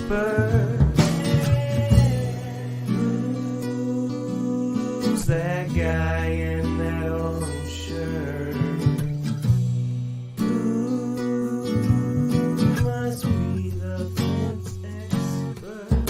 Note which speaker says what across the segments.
Speaker 1: expert. Who's that guy in that orange shirt? Who must be the fence expert?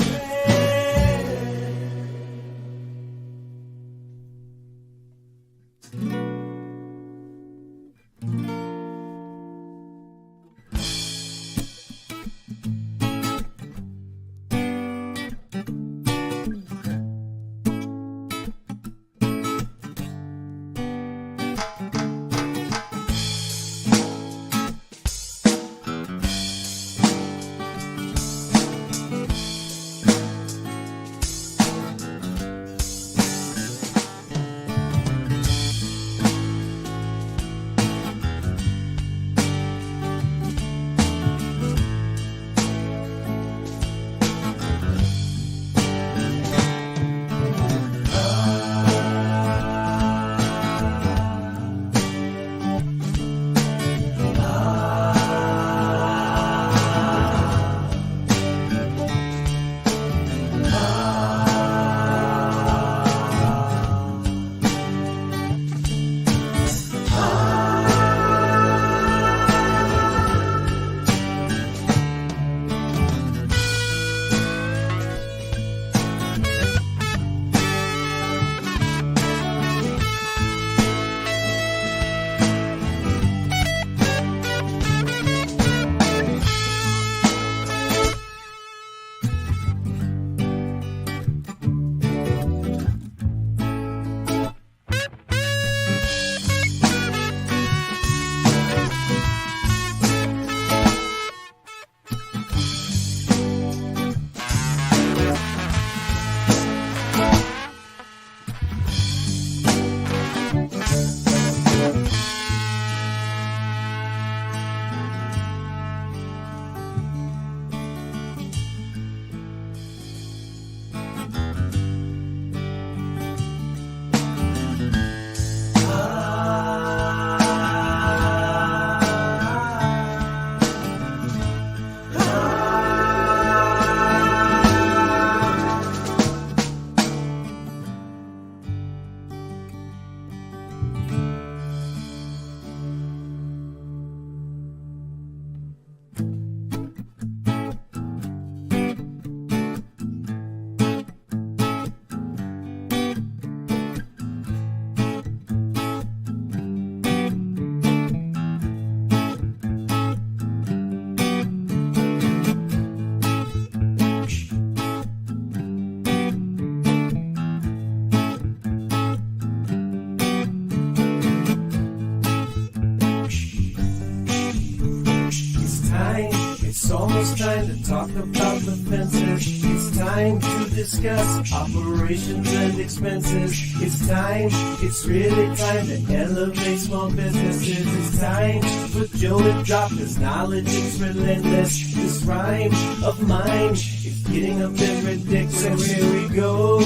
Speaker 1: It's almost time to talk about the fences. It's time to discuss operations and expenses. It's time, it's really time to elevate small businesses. It's time for Joe to drop his knowledge. It's relentless. This rhyme of mine is getting a bit ridiculous. So here we go.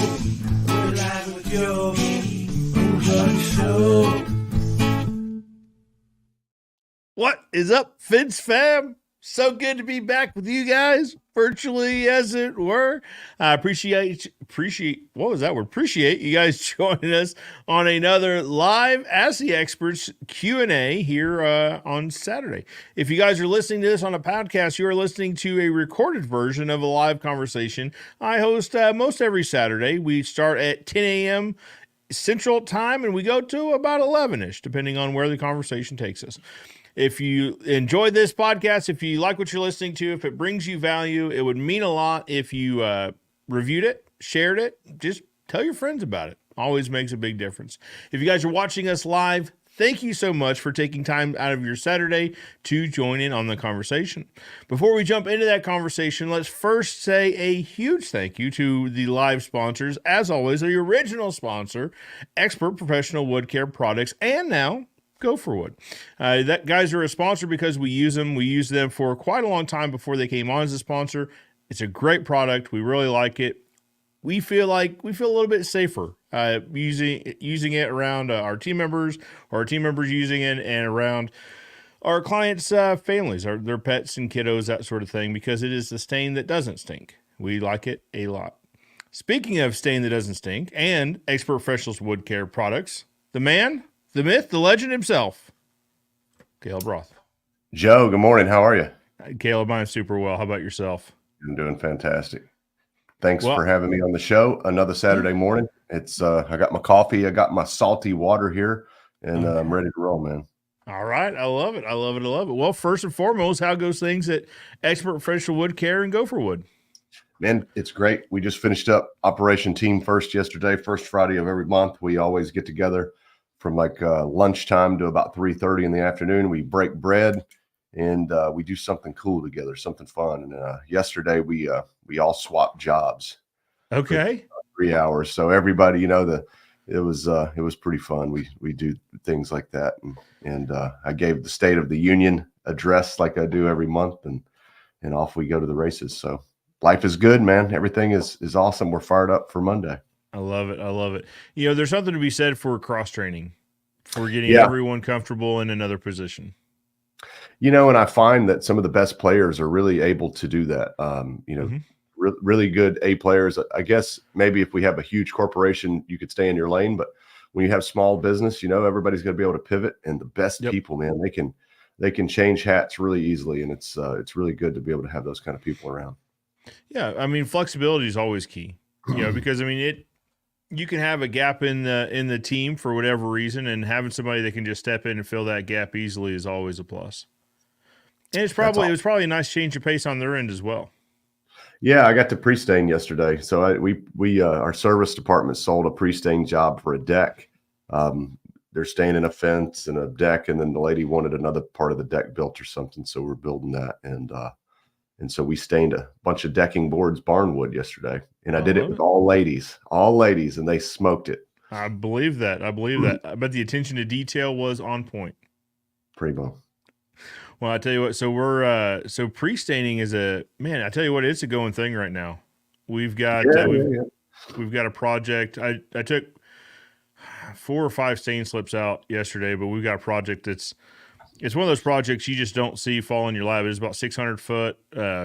Speaker 1: We're live with Joe. Enjoy the show.
Speaker 2: What is up, Fence fam? So good to be back with you guys, virtually as it were. I appreciate you guys joining us on another live Ask the Experts Q&A here on Saturday. If you guys are listening to this on a podcast, you are listening to a recorded version of a live conversation I host most every Saturday. We start at 10 a.m. Central Time, and we go to about 11-ish, depending on where the conversation takes us. If you enjoy this podcast, if you like what you're listening to, if it brings you value, it would mean a lot if you reviewed it, shared it, just tell your friends about it. Always makes a big difference. If you guys are watching us live, thank you so much for taking time out of your Saturday to join in on the conversation. Before we jump into that conversation, let's first say a huge thank you to the live sponsors. As always, the original sponsor, Expert Professional Wood Care Products, and now Gopherwood. That guys are a sponsor because we use them. We used them for quite a long time before they came on as a sponsor. It's a great product. We really like it. We feel a little bit safer using it around our team members, or our team members using it, and around our clients' families, their pets and kiddos, that sort of thing, because it is the stain that doesn't stink. We like it a lot. Speaking of stain that doesn't stink and Expert Professionals Wood Care products, the man, the myth, the legend himself, Caleb Roth.
Speaker 3: Joe, good morning. How are you?
Speaker 2: Caleb, I'm super well. How about yourself?
Speaker 3: I'm doing fantastic. Thanks for having me on the show. Another Saturday morning. It's I got my coffee, I got my salty water here, and I'm ready to roll, man.
Speaker 2: All right. I love it. I love it. I love it. Well, first and foremost, how goes things at Expert Professional Wood Care in Gopherwood?
Speaker 3: Man, it's great. We just finished up Operation Team First yesterday, first Friday of every month. We always get together from like lunchtime to about 3:30 in the afternoon. We break bread and we do something cool together, something fun. And yesterday we all swapped jobs.
Speaker 2: Okay.
Speaker 3: 3 hours. So everybody, it was pretty fun. We do things like that. And I gave the State of the Union address like I do every month, and off we go to the races. So life is good, man. Everything is awesome. We're fired up for Monday.
Speaker 2: I love it. I love it. There's something to be said for cross training, for getting everyone comfortable in another position.
Speaker 3: And I find that some of the best players are really able to do that. Really good A players. I guess maybe if we have a huge corporation, you could stay in your lane, but when you have small business, everybody's going to be able to pivot, and the best people, man, they can change hats really easily. And it's really good to be able to have those kind of people around.
Speaker 2: Yeah. I mean, flexibility is always key, because you can have a gap in the team for whatever reason, and having somebody that can just step in and fill that gap easily is always a plus. And it was probably a nice change of pace on their end as well.
Speaker 3: Yeah, I got to pre-stain yesterday. So we our service department sold a pre-stain job for a deck. They're staining a fence and a deck, and then the lady wanted another part of the deck built or something. So we're building that, and so we stained a bunch of decking boards barnwood yesterday, and I did it with all ladies, and they smoked it.
Speaker 2: I believe that. I bet the attention to detail was on point.
Speaker 3: Primo.
Speaker 2: Well, I tell you what, so pre-staining is I tell you what, it's a going thing right now. We've got we've got a project. I took 4 or 5 stain slips out yesterday, but we've got a project it's one of those projects you just don't see fall in your lap. It's about 600 foot,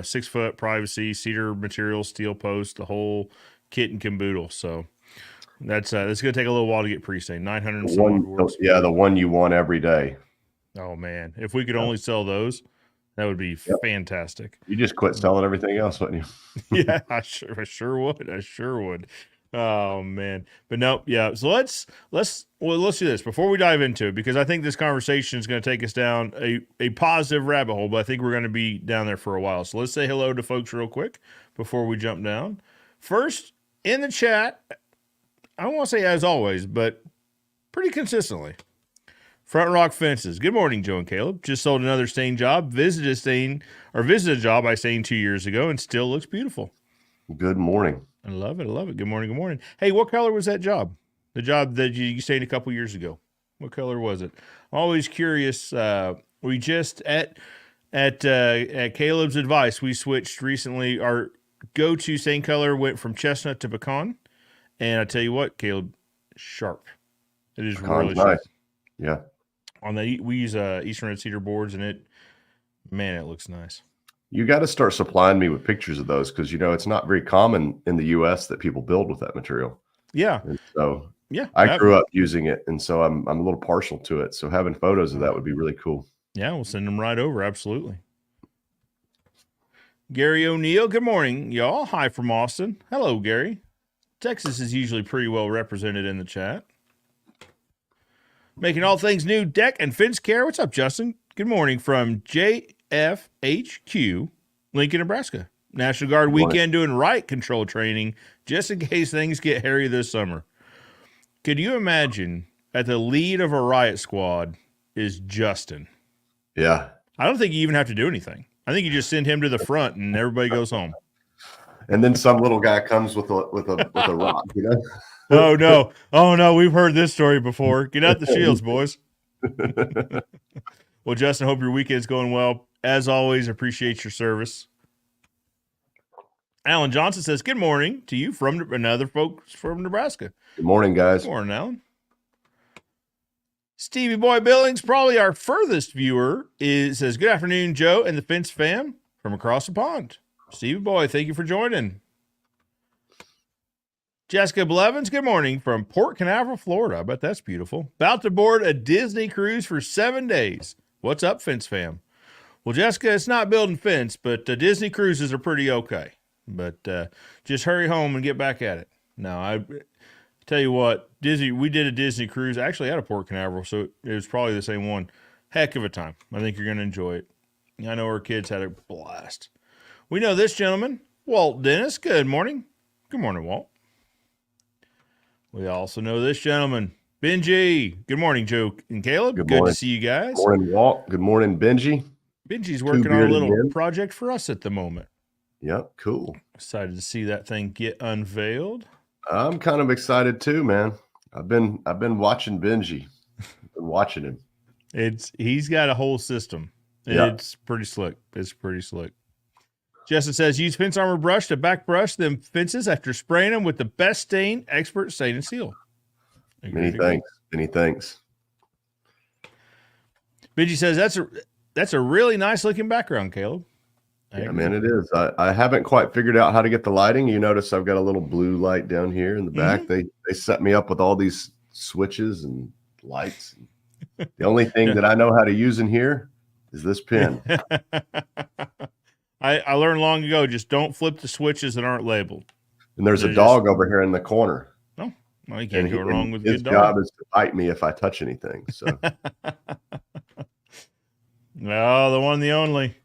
Speaker 2: 6 foot privacy, cedar material, steel post, the whole kit and caboodle. So that's going to take a little while to get pre-stained. 900 and some odd words.
Speaker 3: Yeah, the one you want every day.
Speaker 2: Oh man, if we could only sell those, that would be fantastic.
Speaker 3: You just quit selling everything else, wouldn't
Speaker 2: you? Yeah, I sure would. Oh man, but no, yeah. So let's do this before we dive into it, because I think this conversation is going to take us down a positive rabbit hole. But I think we're going to be down there for a while. So let's say hello to folks real quick before we jump down. First in the chat, I don't want to say as always, but pretty consistently. Front Rock Fences. Good morning, Joe and Caleb. Just sold another stain job. Visited a job I stained 2 years ago, and still looks beautiful.
Speaker 3: Good morning.
Speaker 2: I love it. Good morning. Hey, what color was that job? The job that you stained a couple years ago. What color was it? I'm always curious. We just at Caleb's advice, we switched recently. Our go-to stain color went from chestnut to pecan, and I tell you what, Caleb, sharp. It is really sharp.
Speaker 3: Nice. Yeah.
Speaker 2: On that, we use Eastern Red Cedar boards, and it looks nice.
Speaker 3: You got to start supplying me with pictures of those, because it's not very common in the U.S. that people build with that material.
Speaker 2: Yeah.
Speaker 3: And so I grew up using it, and so I'm a little partial to it. So having photos of that would be really cool.
Speaker 2: Yeah, we'll send them right over. Absolutely. Gary O'Neill, good morning, y'all. Hi from Austin. Hello, Gary. Texas is usually pretty well represented in the chat. Making all things new, deck and fence care. What's up, Justin? Good morning from JFHQ, Lincoln, Nebraska. National Guard weekend doing riot control training just in case things get hairy this summer. Could you imagine that the lead of a riot squad is Justin?
Speaker 3: Yeah.
Speaker 2: I don't think you even have to do anything. I think you just send him to the front and everybody goes home.
Speaker 3: And then some little guy comes with a rock,
Speaker 2: Oh no, we've heard this story before. Get out the shields, boys. Well, Justin, hope your weekend's going well. As always, appreciate your service. Alan Johnson says, good morning to you from another folks from Nebraska.
Speaker 3: Good morning, guys.
Speaker 2: Good morning, Alan. Stevie Boy Billings, probably our furthest viewer, says, "Good afternoon, Joe and the Fence fam from across the pond." Stevie Boy, thank you for joining. Jessica Blevins, good morning from Port Canaveral, Florida. I bet that's beautiful. About to board a Disney cruise for 7 days. What's up, Fence fam? Well, Jessica, it's not building fence, but Disney cruises are pretty okay. But just hurry home and get back at it. No, I tell you what, we did a Disney cruise actually out of Port Canaveral, so it was probably the same one. Heck of a time. I think you're going to enjoy it. I know our kids had a blast. We know this gentleman, Walt Dennis. Good morning. Good morning, Walt. We also know this gentleman, Benji. Good morning, Joe and Caleb. Good to see you guys.
Speaker 3: Good morning, Walt. Good morning, Benji.
Speaker 2: Benji's working on a little project for us at the moment.
Speaker 3: Yep, cool.
Speaker 2: Excited to see that thing get unveiled.
Speaker 3: I'm kind of excited too, man. I've been watching Benji. I've been watching him.
Speaker 2: He's got a whole system. It's pretty slick. Justin says, use fence armor brush to back brush them fences after spraying them with the best stain expert stain and seal.
Speaker 3: Many thanks.
Speaker 2: Benji says that's a really nice looking background, Caleb.
Speaker 3: Yeah, man, it is. I haven't quite figured out how to get the lighting. You notice I've got a little blue light down here in the back.
Speaker 2: Mm-hmm.
Speaker 3: They set me up with all these switches and lights. The only thing that I know how to use in here is this pin.
Speaker 2: I learned long ago, just don't flip the switches that aren't labeled.
Speaker 3: And there's a dog over here in the corner.
Speaker 2: Oh, well, you can't go wrong with
Speaker 3: his
Speaker 2: good dog.
Speaker 3: His job is to bite me if I touch anything. So,
Speaker 2: well, the one, the only.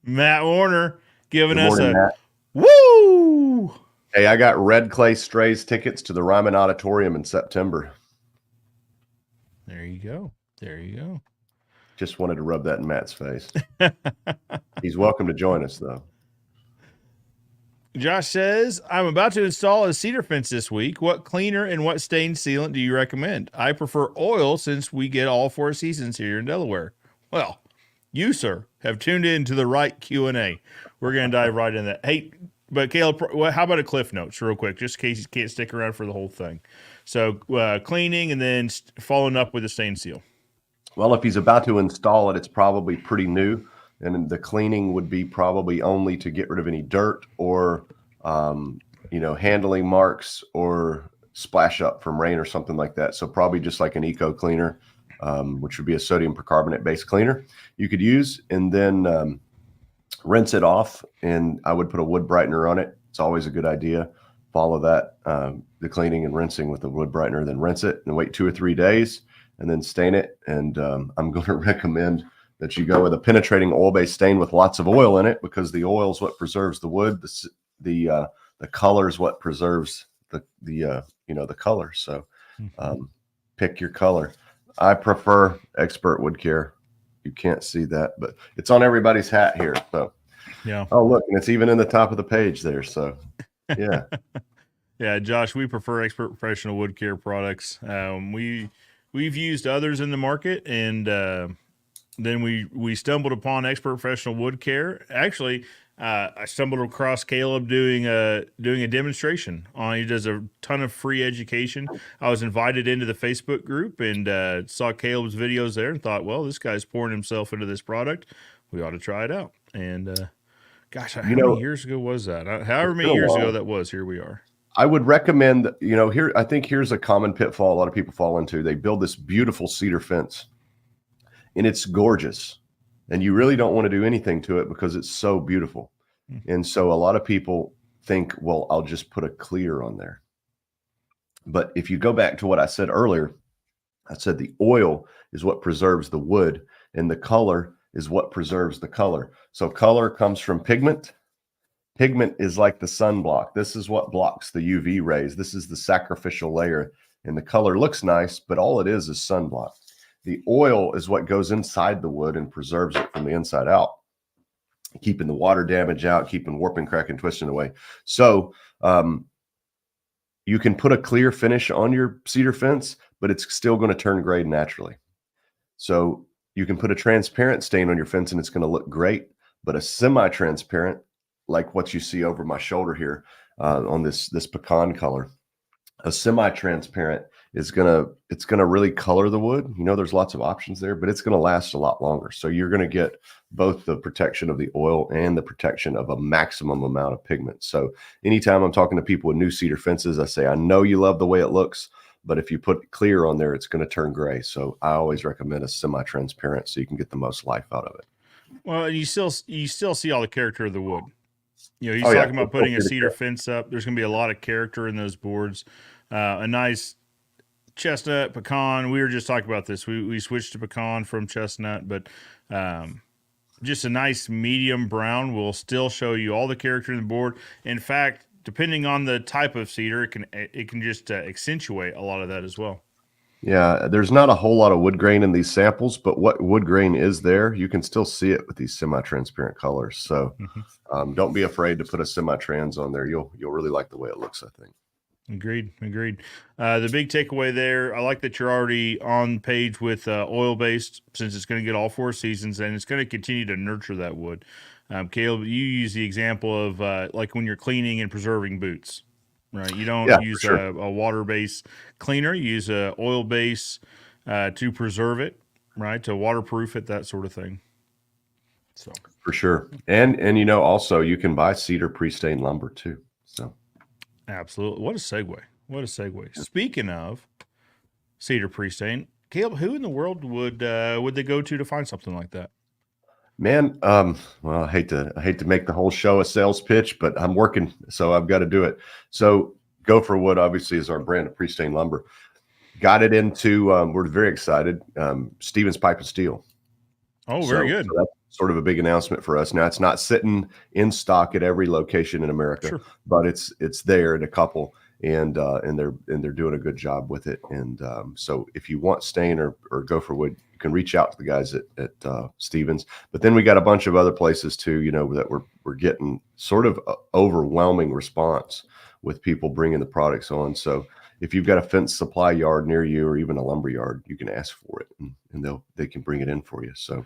Speaker 2: Matt Warner giving us a
Speaker 3: Matt.
Speaker 2: Woo!
Speaker 3: Hey, I got Red Clay Strays tickets to the Ryman Auditorium in September.
Speaker 2: There you go.
Speaker 3: Just wanted to rub that in Matt's face. He's welcome to join us, though.
Speaker 2: Josh says, I'm about to install a cedar fence this week. What cleaner and what stain sealant do you recommend? I prefer oil since we get all 4 seasons here in Delaware. Well, you, sir, have tuned in to the right Q&A. We're going to dive right in that. Hey, but Caleb, how about a cliff notes real quick, just in case you can't stick around for the whole thing. So cleaning and then following up with a stain seal.
Speaker 3: Well, if he's about to install it, it's probably pretty new. And the cleaning would be probably only to get rid of any dirt or, handling marks or splash up from rain or something like that. So probably just like an eco cleaner, which would be a sodium percarbonate based cleaner you could use, and then rinse it off. And I would put a wood brightener on it. It's always a good idea. Follow that, the cleaning and rinsing with the wood brightener, then rinse it and wait 2 or 3 days and then stain it. And I'm going to recommend that you go with a penetrating oil-based stain with lots of oil in it, because the oil is what preserves the wood. The color is what preserves the color. So pick your color. I prefer Expert Wood Care. You can't see that, but it's on everybody's hat here. So
Speaker 2: yeah.
Speaker 3: Oh, look, and it's even in the top of the page there. So yeah.
Speaker 2: Yeah, Josh, we prefer Expert Professional Wood Care products. We've used others in the market, and then we stumbled upon Expert Professional Wood Care. Actually, I stumbled across Caleb doing a demonstration on. He does a ton of free education. I was invited into the Facebook group and saw Caleb's videos there and thought, well, this guy's pouring himself into this product. We ought to try it out. And gosh, how many years ago was that? However many years ago that was, here we are.
Speaker 3: I would recommend, I think here's a common pitfall a lot of people fall into. They build this beautiful cedar fence, and it's gorgeous, and you really don't want to do anything to it because it's so beautiful. Mm-hmm. And so a lot of people think, well, I'll just put a clear on there. But if you go back to what I said earlier, I said the oil is what preserves the wood, and the color is what preserves the color. So color comes from pigment. Pigment is like the sunblock. This is what blocks the UV rays. This is the sacrificial layer, and the color looks nice, but all it is sunblock. The oil is what goes inside the wood and preserves it from the inside out, keeping the water damage out, keeping warping, cracking, twisting away. So you can put a clear finish on your cedar fence, but it's still going to turn gray naturally. So you can put a transparent stain on your fence and it's going to look great, but a semi-transparent, like what you see over my shoulder here on this pecan color, a semi-transparent it's gonna really color the wood. There's lots of options there, but it's gonna last a lot longer. So you're gonna get both the protection of the oil and the protection of a maximum amount of pigment. So anytime I'm talking to people with new cedar fences, I say, I know you love the way it looks, but if you put clear on there, it's going to turn gray. So I always recommend a semi-transparent so you can get the most life out of it.
Speaker 2: Well, and you still see all the character of the wood. He's
Speaker 3: Oh, yeah.
Speaker 2: talking about putting a cedar fence up. There's going to be a lot of character in those boards. A nice chestnut, pecan. We were just talking about this. We switched to pecan from chestnut, but just a nice medium brown will still show you all the character in the board. In fact, depending on the type of cedar, it can just accentuate a lot of that as well.
Speaker 3: Yeah, there's not a whole lot of wood grain in these samples, but what wood grain is there, you can still see it with these semi-transparent colors. So don't be afraid to put a semi-trans on there. You'll really like the way it looks, I think.
Speaker 2: Agreed. The big takeaway there, I like that you're already on page with oil-based, since it's going to get all 4 seasons, and it's going to continue to nurture that wood. Caleb, you use the example of like when you're cleaning and preserving boots, right? You don't use a water-based cleaner. You use a oil base to preserve it, right? To waterproof it, that sort of thing. So
Speaker 3: for sure. And also you can buy cedar pre-stained lumber too. So
Speaker 2: absolutely. What a segue. Speaking of cedar pre-stain, Caleb, who in the world would they go to find something like that?
Speaker 3: Man, well, I hate to make the whole show a sales pitch, but I'm working, so I've got to do it. So Gopherwood obviously is our brand of pre-stained lumber. Got it into, we're very excited, Stevens Pipe and Steel.
Speaker 2: Oh, very good.
Speaker 3: So that's sort of a big announcement for us. Now it's not sitting in stock at every location in America, but it's there in a couple, and they're doing a good job with it. And so if you want stain or Gopherwood, you can reach out to the guys at Stevens. But then we got a bunch of other places too, that we're getting sort of overwhelming response with people bringing the products on. So if you've got a fence supply yard near you or even a lumber yard, you can ask for it, and they can bring it in for you.
Speaker 2: So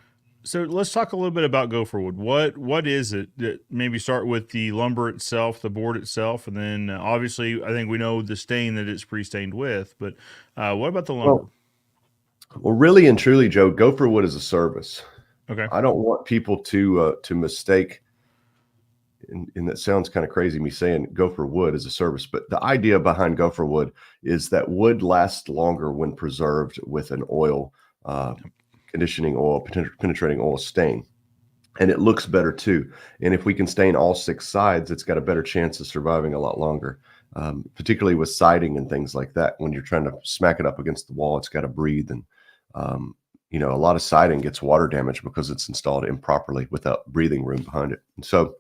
Speaker 2: let's talk a little bit about Gopherwood. What is it? Maybe start with the lumber itself, the board itself, and then obviously I think we know the stain that it's pre-stained with. But what about the lumber?
Speaker 3: Well, really and truly, Joe, Gopherwood is a service.
Speaker 2: Okay.
Speaker 3: I don't want people to mistake, and that sounds kind of crazy, me saying Gopherwood is a service, but the idea behind Gopherwood is that wood lasts longer when preserved with an oil, conditioning oil, penetrating oil stain. And it looks better too. And if we can stain all 6 sides, it's got a better chance of surviving a lot longer, particularly with siding and things like that. When you're trying to smack it up against the wall, it's got to breathe. And, a lot of siding gets water damage because it's installed improperly without breathing room behind it. And so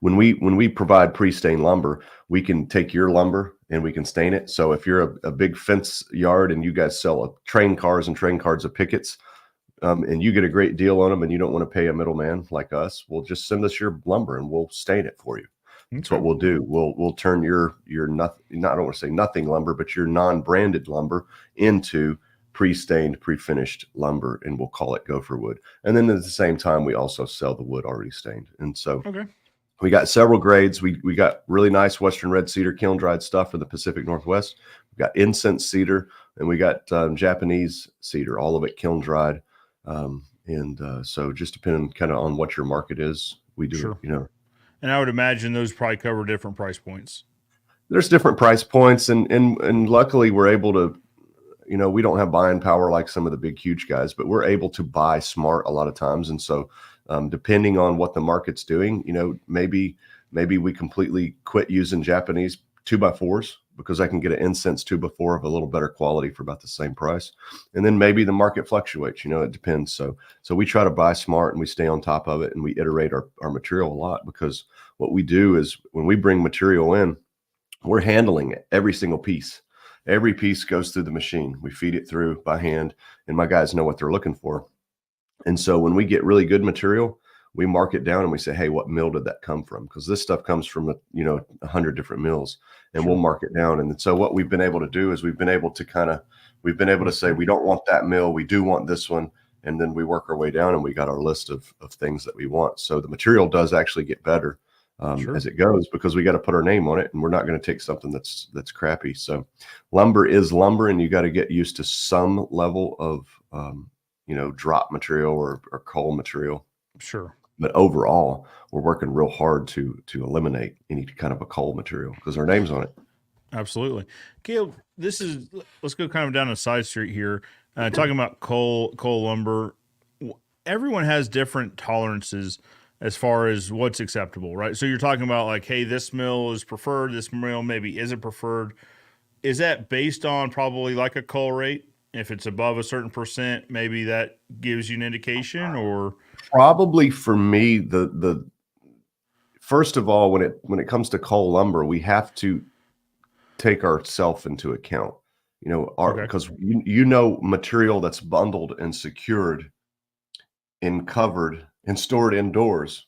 Speaker 3: when we provide pre-stained lumber, we can take your lumber and we can stain it. So if you're a big fence yard and you guys sell train cars of pickets, and you get a great deal on them and you don't want to pay a middleman like us, well, just send us your lumber and we'll stain it for you. That's what we'll do. We'll turn your nothing, I don't want to say nothing lumber, but your non-branded lumber into pre-stained, pre-finished lumber, and we'll call it Gopherwood. And then at the same time, we also sell the wood already stained. And so we got several grades. We got really nice Western red cedar kiln dried stuff for the Pacific Northwest. We've got incense cedar, and we got Japanese cedar, all of it kiln dried. So just depending kind of on what your market is, we do it,
Speaker 2: And I would imagine those probably cover different price points.
Speaker 3: There's different price points, and luckily we're able to, we don't have buying power like some of the big, huge guys, but we're able to buy smart a lot of times. And so depending on what the market's doing, maybe we completely quit using Japanese 2x4s because I can get an incense 2x4 of a little better quality for about the same price. And then maybe the market fluctuates, it depends. So we try to buy smart and we stay on top of it, and we iterate our material a lot, because what we do is when we bring material in, we're handling it, every single piece. Every piece goes through the machine. We feed it through by hand, and my guys know what they're looking for. And so when we get really good material, we mark it down and we say, hey, what mill did that come from? Because this stuff comes from 100 different mills, and we'll mark it down. And so what we've been able to do is we've been able to say, we don't want that mill, we do want this one. And then we work our way down, and we got our list of things that we want. So the material does actually get better
Speaker 2: Sure.
Speaker 3: as it goes, because we got to put our name on it, and we're not going to take something that's crappy. So lumber is lumber, and you got to get used to some level of drop material or coal material.
Speaker 2: Sure.
Speaker 3: But overall, we're working real hard to eliminate any kind of a coal material because our name's on it.
Speaker 2: Absolutely. Caleb, let's go kind of down a side street here. Talking about coal lumber. Everyone has different tolerances as far as what's acceptable, right? So you're talking about like, hey, this mill is preferred, this mill maybe isn't preferred. Is that based on probably like a coal rate? If it's above a certain percent, maybe that gives you an indication, or
Speaker 3: Probably for me, the first of all, when it comes to coal lumber, we have to take ourselves into account.
Speaker 2: Okay.
Speaker 3: Because material that's bundled and secured and covered and stored indoors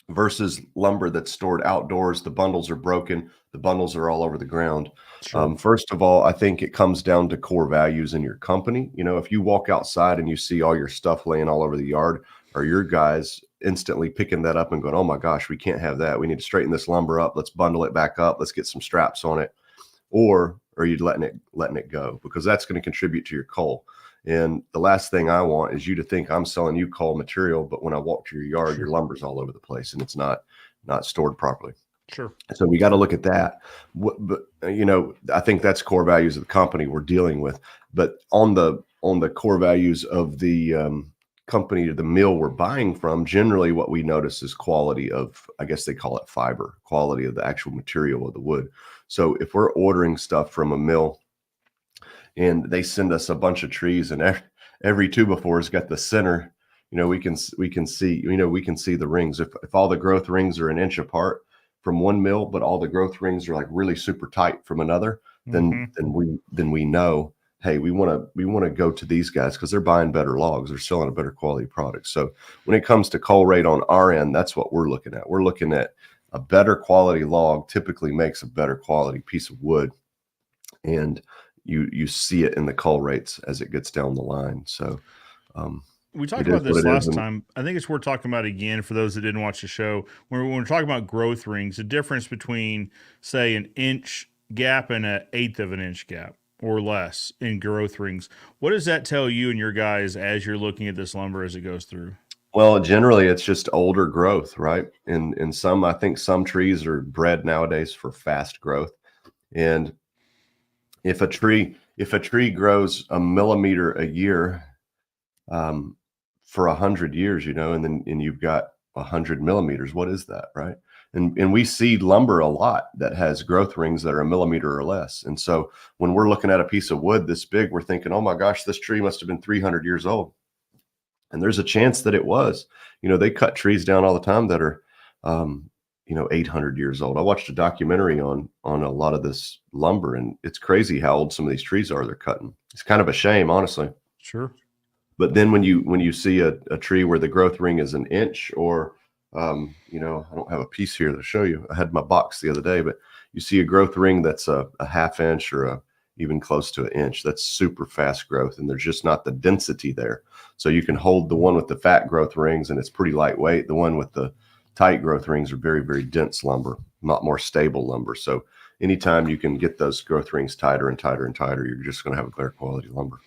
Speaker 3: versus lumber that's stored outdoors. The bundles are broken. The bundles are all over the ground.
Speaker 2: Sure.
Speaker 3: First of all, I think it comes down to core values in your company. If you walk outside and you see all your stuff laying all over the yard, are your guys instantly picking that up and going, oh my gosh, we can't have that. We need to straighten this lumber up. Let's bundle it back up. Let's get some straps on it. Or are you letting it go? Because that's going to contribute to your coal. And the last thing I want is you to think I'm selling you coal material, but when I walk to your yard, your lumber's all over the place and it's not stored properly.
Speaker 2: Sure.
Speaker 3: So we got to look at that. But I think that's core values of the company we're dealing with. But on the core values of the company, the mill we're buying from, generally what we notice is quality of, I guess they call it fiber, quality of the actual material of the wood. So if we're ordering stuff from a mill and they send us a bunch of trees and every 2x4's got the center, we can see the rings. If all the growth rings are an inch apart from one mill, but all the growth rings are like really super tight from another, then we know, hey, we want to go to these guys because they're buying better logs. They're selling a better quality product. So when it comes to coal rate on our end, that's what we're looking at. We're looking at a better quality log typically makes a better quality piece of wood. And you see it in the coal rates as it gets down the line. So
Speaker 2: we talked about this last time. I think it's worth talking about again for those that didn't watch the show. When we're talking about growth rings, the difference between, say, an inch gap and an eighth of an inch gap or less in growth rings. What does that tell you and your guys as you're looking at this lumber as it goes through?
Speaker 3: Well, generally it's just older growth, right? And I think some trees are bred nowadays for fast growth. And if a tree grows a millimeter a year for 100 years, and you've got 100 millimeters, what is that, right? And we see lumber a lot that has growth rings that are a millimeter or less. And so when we're looking at a piece of wood this big, we're thinking, oh my gosh, this tree must have been 300 years old. And there's a chance that it was. They cut trees down all the time that are 800 years old. I watched a documentary on a lot of this lumber, and it's crazy how old some of these trees are they're cutting. It's kind of a shame, honestly.
Speaker 2: Sure.
Speaker 3: But then when you see a tree where the growth ring is an inch, or I don't have a piece here to show you. I had my box the other day, but you see a growth ring that's a half inch or even close to an inch. That's super fast growth, and there's just not the density there. So you can hold the one with the fat growth rings, and it's pretty lightweight. The one with the tight growth rings are very, very dense lumber, not more stable lumber. So anytime you can get those growth rings tighter and tighter and tighter, you're just going to have a better quality lumber.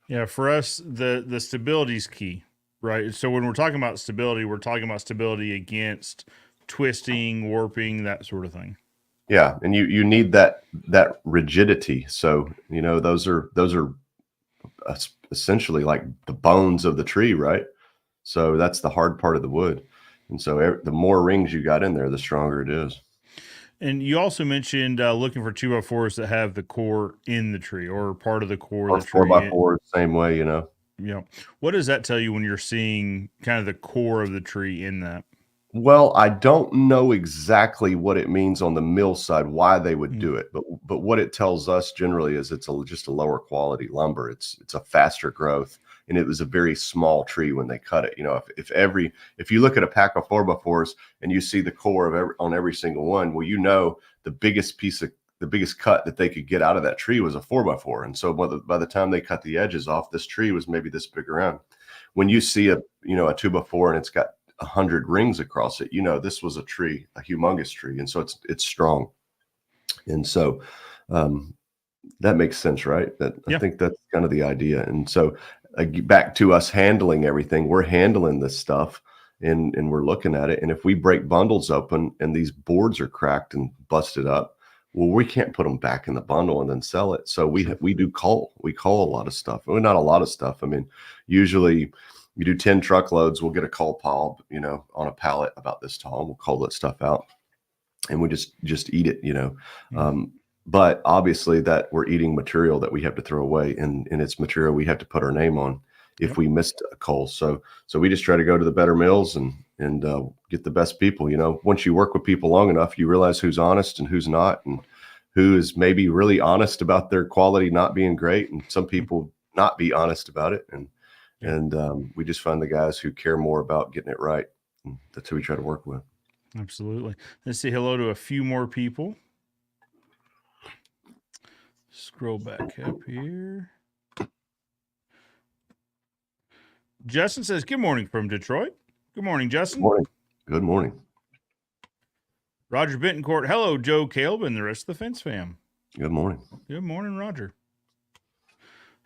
Speaker 2: Yeah, for us, the stability is key, right? So when we're talking about stability, we're talking about stability against twisting, warping, that sort of thing.
Speaker 3: Yeah, and you need that rigidity. So those are essentially like the bones of the tree, right? So that's the hard part of the wood. And so the more rings you got in there, the stronger it is.
Speaker 2: And you also mentioned looking for 2x4s that have the core in the tree or part of the core of the tree.
Speaker 3: 4x4, same way,
Speaker 2: Yeah. What does that tell you when you're seeing kind of the core of the tree in that?
Speaker 3: Well, I don't know exactly what it means on the mill side, why they would do it, but what it tells us generally is it's just a lower quality lumber. It's a faster growth, and it was a very small tree when they cut it. If you look at a pack of 4x4s and you see the core on every single one, well, the biggest cut that they could get out of that tree was a 4x4, and so by the time they cut the edges off, this tree was maybe this big around. When you see a 2x4 and it's got 100 rings across it, this was a tree, a humongous tree. And so it's strong. And so that makes sense, right? I think that's kind of the idea. And so back to us handling everything, we're handling this stuff and we're looking at it. And if we break bundles open and these boards are cracked and busted up, well, we can't put them back in the bundle and then sell it. So we do cull. We cull a lot of stuff. Well, not a lot of stuff. I mean, usually you do 10 truckloads, we'll get a cull pile, on a pallet about this tall, and we'll cull that stuff out and we just eat it, but obviously that we're eating material that we have to throw away, and it's material we have to put our name on if we missed a cull. So we just try to go to the better mills and get the best people. Once you work with people long enough, you realize who's honest and who's not, and who is maybe really honest about their quality not being great, and some people not be honest about it. And we just find the guys who care more about getting it right. And that's who we try to work with.
Speaker 2: Absolutely. Let's say hello to a few more people. Scroll back up here. Justin says, good morning from Detroit. Good morning, Justin.
Speaker 3: Good morning. Good morning.
Speaker 2: Roger Bentoncourt. Hello, Joe, Caleb, and the rest of the Fence fam.
Speaker 3: Good morning.
Speaker 2: Good morning, Roger.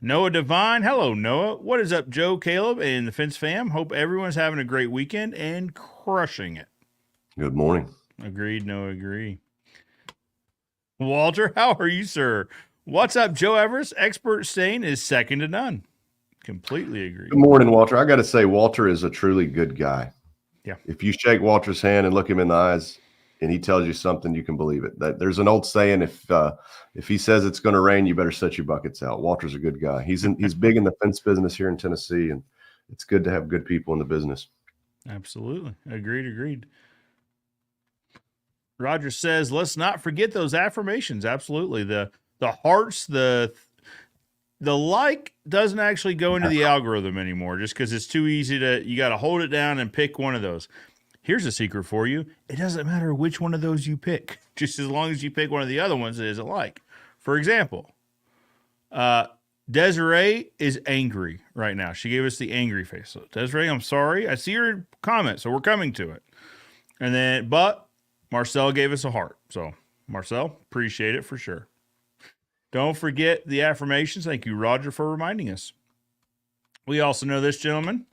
Speaker 2: Noah Devine. Hello, Noah. What is up, Joe, Caleb, and the Fence fam? Hope everyone's having a great weekend and crushing it.
Speaker 3: Good morning.
Speaker 2: Agreed, Noah, agree. Walter, how are you, sir? What's up, Joe Everest? Expert stain is second to none. Completely agree.
Speaker 3: Good morning, Walter. I got to say, Walter is a truly good guy.
Speaker 2: Yeah.
Speaker 3: If you shake Walter's hand and look him in the eyes and he tells you something, you can believe it. There's an old saying, if he says it's going to rain, you better set your buckets out. Walter's a good guy. He's big in the fence business here in Tennessee, and it's good to have good people in the business. Absolutely.
Speaker 2: Agreed. Roger says, let's not forget those affirmations. Absolutely. The hearts, the like doesn't actually go into the algorithm anymore just because it's too easy you got to hold it down and pick one of those. Here's a secret for you. It doesn't matter which one of those you pick, just as long as you pick one of the other ones that isn't like. For example, Desiree is angry right now. She gave us the angry face. So Desiree, I'm sorry. I see your comment, so we're coming to it. But Marcel gave us a heart. So Marcel, appreciate it for sure. Don't forget the affirmations. Thank you, Roger, for reminding us. We also know this gentleman.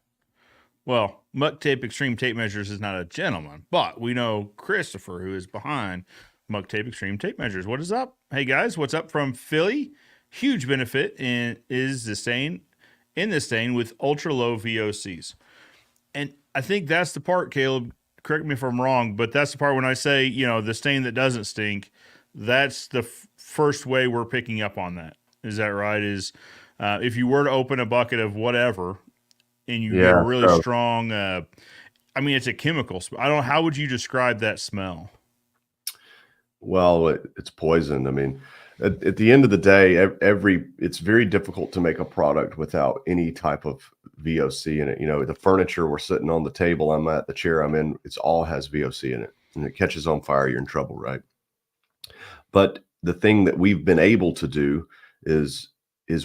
Speaker 2: Well, Muck Tape Extreme Tape Measures is not a gentleman, but we know Christopher, who is behind Muck Tape Extreme Tape Measures. What is up? Hey, guys, what's up from Philly? Huge benefit is the stain with ultra-low VOCs. And I think that's the part, Caleb, correct me if I'm wrong, but that's the part when I say, the stain that doesn't stink, that's the first way we're picking up on that. Is that right? Is if you were to open a bucket of whatever and you get a really strong, it's a chemical. I don't know. How would you describe that smell?
Speaker 3: Well, it's poison. I mean, at the end of the day, it's very difficult to make a product without any type of VOC in it. The furniture we're sitting on, the table I'm at, the chair I'm in, it's all has VOC in it. And it catches on fire, you're in trouble, right? But the thing that we've been able to do is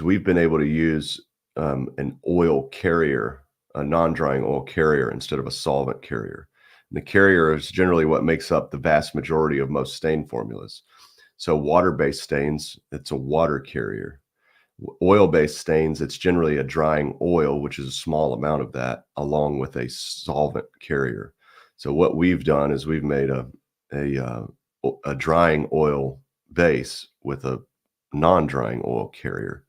Speaker 3: we've been able to use an oil carrier, a non-drying oil carrier instead of a solvent carrier. And the carrier is generally what makes up the vast majority of most stain formulas. So water-based stains, it's a water carrier. Oil-based stains, it's generally a drying oil, which is a small amount of that, along with a solvent carrier. So what we've done is we've made a drying oil base with a non-drying oil carrier.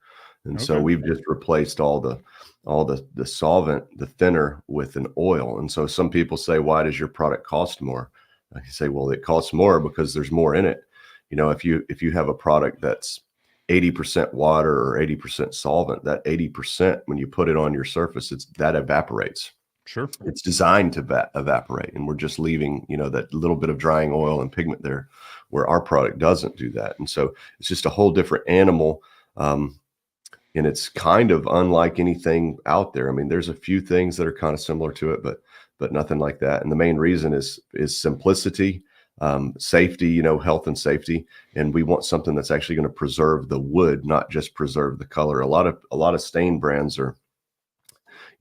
Speaker 3: And so we've just replaced all the solvent, the thinner, with an oil. And so some people say, why does your product cost more? I say, well, it costs more because there's more in it. If you have a product that's 80% water or 80% solvent, that 80%, when you put it on your surface, that evaporates.
Speaker 2: Sure.
Speaker 3: It's designed to evaporate. And we're just leaving, that little bit of drying oil and pigment there, where our product doesn't do that. And so it's just a whole different animal. And it's kind of unlike anything out there. I mean, there's a few things that are kind of similar to it, but nothing like that. And the main reason is simplicity, safety, health and safety. And we want something that's actually going to preserve the wood, not just preserve the color. A lot of stain brands are,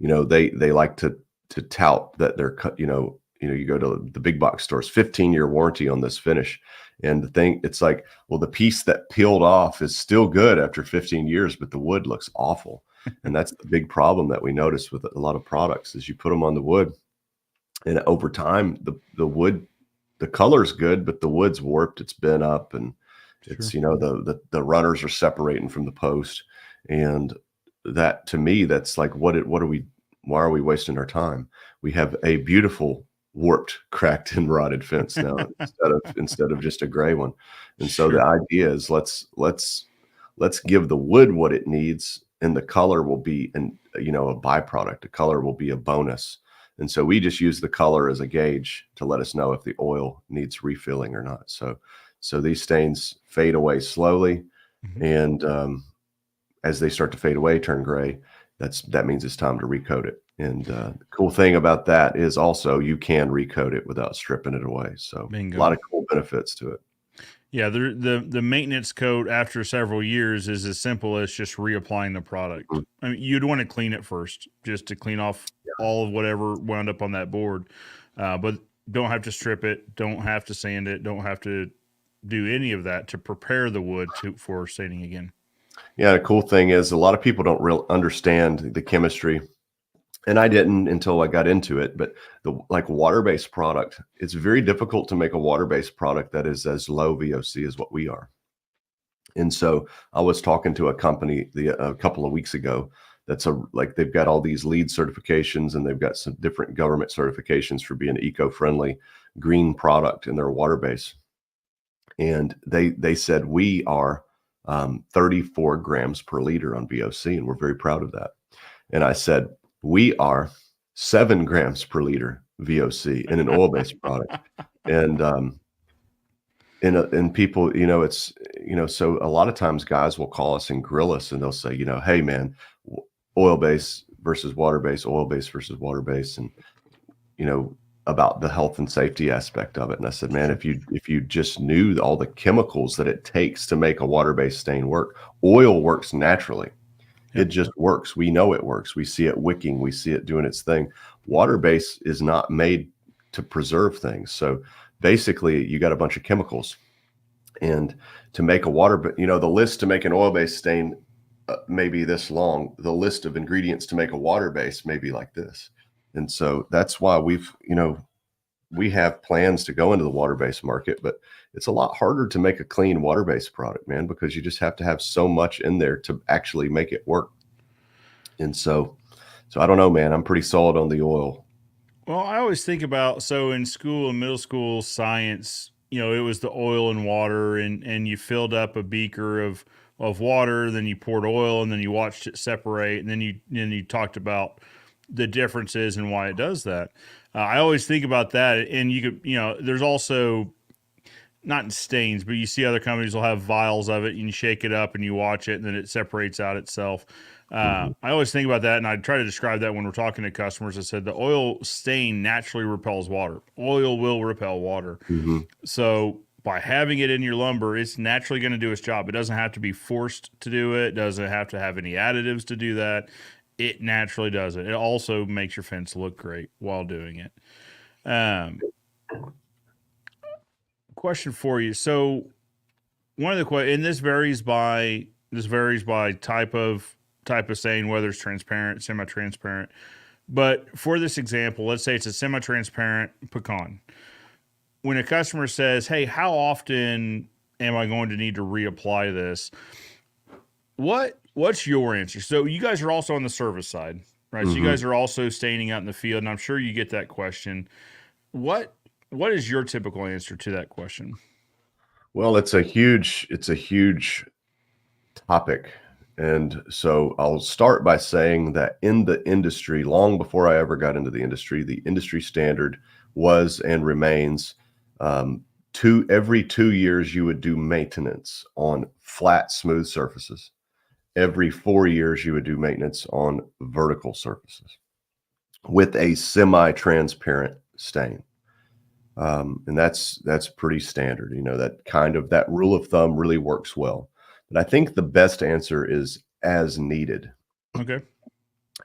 Speaker 3: they like to to tout that they're cut. You go to the big box stores, 15-year warranty on this finish. And the thing, it's like, well, the piece that peeled off is still good after 15 years, but the wood looks awful. And that's the big problem that we notice with a lot of products is you put them on the wood, and over time, the wood, the color's good, but the wood's warped, it's bent up, and it's, the runners are separating from the post. And that, to me, that's like, why are we wasting our time? We have a beautiful warped, cracked, and rotted fence now instead of just a gray one. And so the idea is let's give the wood what it needs, and the color will be a byproduct. The color will be a bonus. And so we just use the color as a gauge to let us know if the oil needs refilling or not. So these stains fade away slowly, and as they start to fade away, turn gray, that means it's time to recoat it. And the cool thing about that is also you can recoat it without stripping it away. So
Speaker 2: Bingo.
Speaker 3: A lot of cool benefits to it.
Speaker 2: Yeah, the maintenance coat after several years is as simple as just reapplying the product. I mean, you'd want to clean it first, just to clean off all of whatever wound up on that board, but don't have to strip it, don't have to sand it, don't have to do any of that to prepare the wood for staining again.
Speaker 3: Yeah, the cool thing is a lot of people don't really understand the chemistry, and I didn't until I got into it. But like water-based product, it's very difficult to make a water-based product that is as low VOC as what we are. And so I was talking to a company a couple of weeks ago they've got all these LEED certifications, and they've got some different government certifications for being eco-friendly green product in their water base. And they said we are 34 grams per liter on VOC, and we're very proud of that. And I said, we are 7 grams per liter VOC in an oil-based product. And people, it's, so a lot of times guys will call us and grill us, and they'll say, hey man, oil-based versus water-based, oil-based versus water-based, and, about the health and safety aspect of it. And I said, man, if you just knew all the chemicals that it takes to make a water-based stain work, oil works naturally. It just works. We know it works. We see it wicking. We see it doing its thing. Water-based is not made to preserve things. So basically you got a bunch of chemicals, and to make a the list to make an oil-based stain may be this long. The list of ingredients to make a water-based may be like this. And so that's why we have plans to go into the water-based market, but it's a lot harder to make a clean water-based product, man, because you just have to have so much in there to actually make it work. And so I don't know, man, I'm pretty solid on the oil.
Speaker 2: Well, I always think about, so in school, in middle school science, it was the oil and water, and you filled up a beaker of water, then you poured oil, and then you watched it separate, and then you talked about the differences and why it does that. I always think about that, and you could, there's also, not in stains, but you see other companies will have vials of it, and you shake it up and you watch it, and then it separates out itself. I always think about that, and I try to describe that when we're talking to customers. I said the oil stain naturally repels water. Oil will repel water. So by having it in your lumber, it's naturally going to do its job. It doesn't have to be forced to do it. It doesn't have to have any additives to do that. It naturally does it. It also makes your fence look great while doing it. Question for you. So one of the questions, and this varies by type of stain, whether it's transparent, semi-transparent. But for this example, let's say it's a semi-transparent pecan. When a customer says, hey, how often am I going to need to reapply this? What's your answer? So you guys are also on the service side, right? So you guys are also staining out in the field, and I'm sure you get that question. What is your typical answer to that question?
Speaker 3: Well, it's a huge topic. And so I'll start by saying that in the industry, long before I ever got into the industry standard was and remains every 2 years you would do maintenance on flat, smooth surfaces. Every 4 years you would do maintenance on vertical surfaces with a semi-transparent stain. And that's pretty standard. That rule of thumb really works well. But I think the best answer is as needed.
Speaker 2: Okay.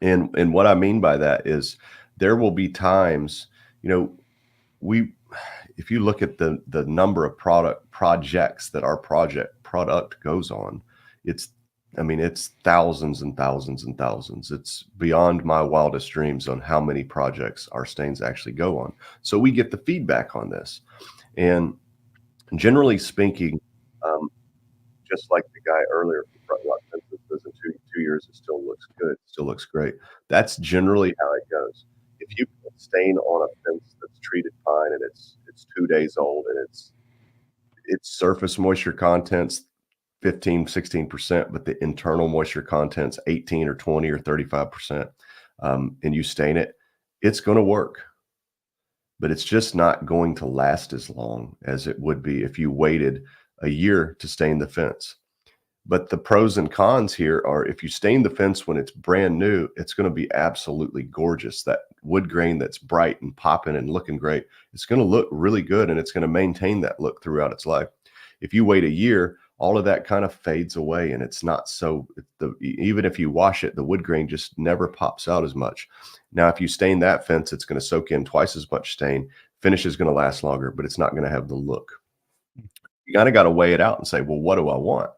Speaker 3: And what I mean by that is there will be times, you know, we, if you look at the number of projects that our product goes on, it's, I mean, it's thousands and thousands and thousands. It's beyond my wildest dreams on how many projects our stains actually go on. So we get the feedback on this. And generally speaking, um, just like the guy earlier from Front Rock Fences says, in 2 years, it still looks good, still looks great. That's generally how it goes. If you put stain on a fence that's treated fine and it's 2 days old and its surface moisture contents 15, 16%, but the internal moisture contents 18 or 20 or 35%, and you stain it, it's going to work. But it's just not going to last as long as it would be if you waited a year to stain the fence. But the pros and cons here are, if you stain the fence when it's brand new, it's going to be absolutely gorgeous. That wood grain that's bright and popping and looking great, it's going to look really good, and it's going to maintain that look throughout its life. If you wait a year, all of that kind of fades away, and it's not so, even if you wash it, the wood grain just never pops out as much. Now, if you stain that fence, it's going to soak in twice as much stain. Finish is going to last longer, but it's not going to have the look. You kind of got to weigh it out and say, well, what do I want?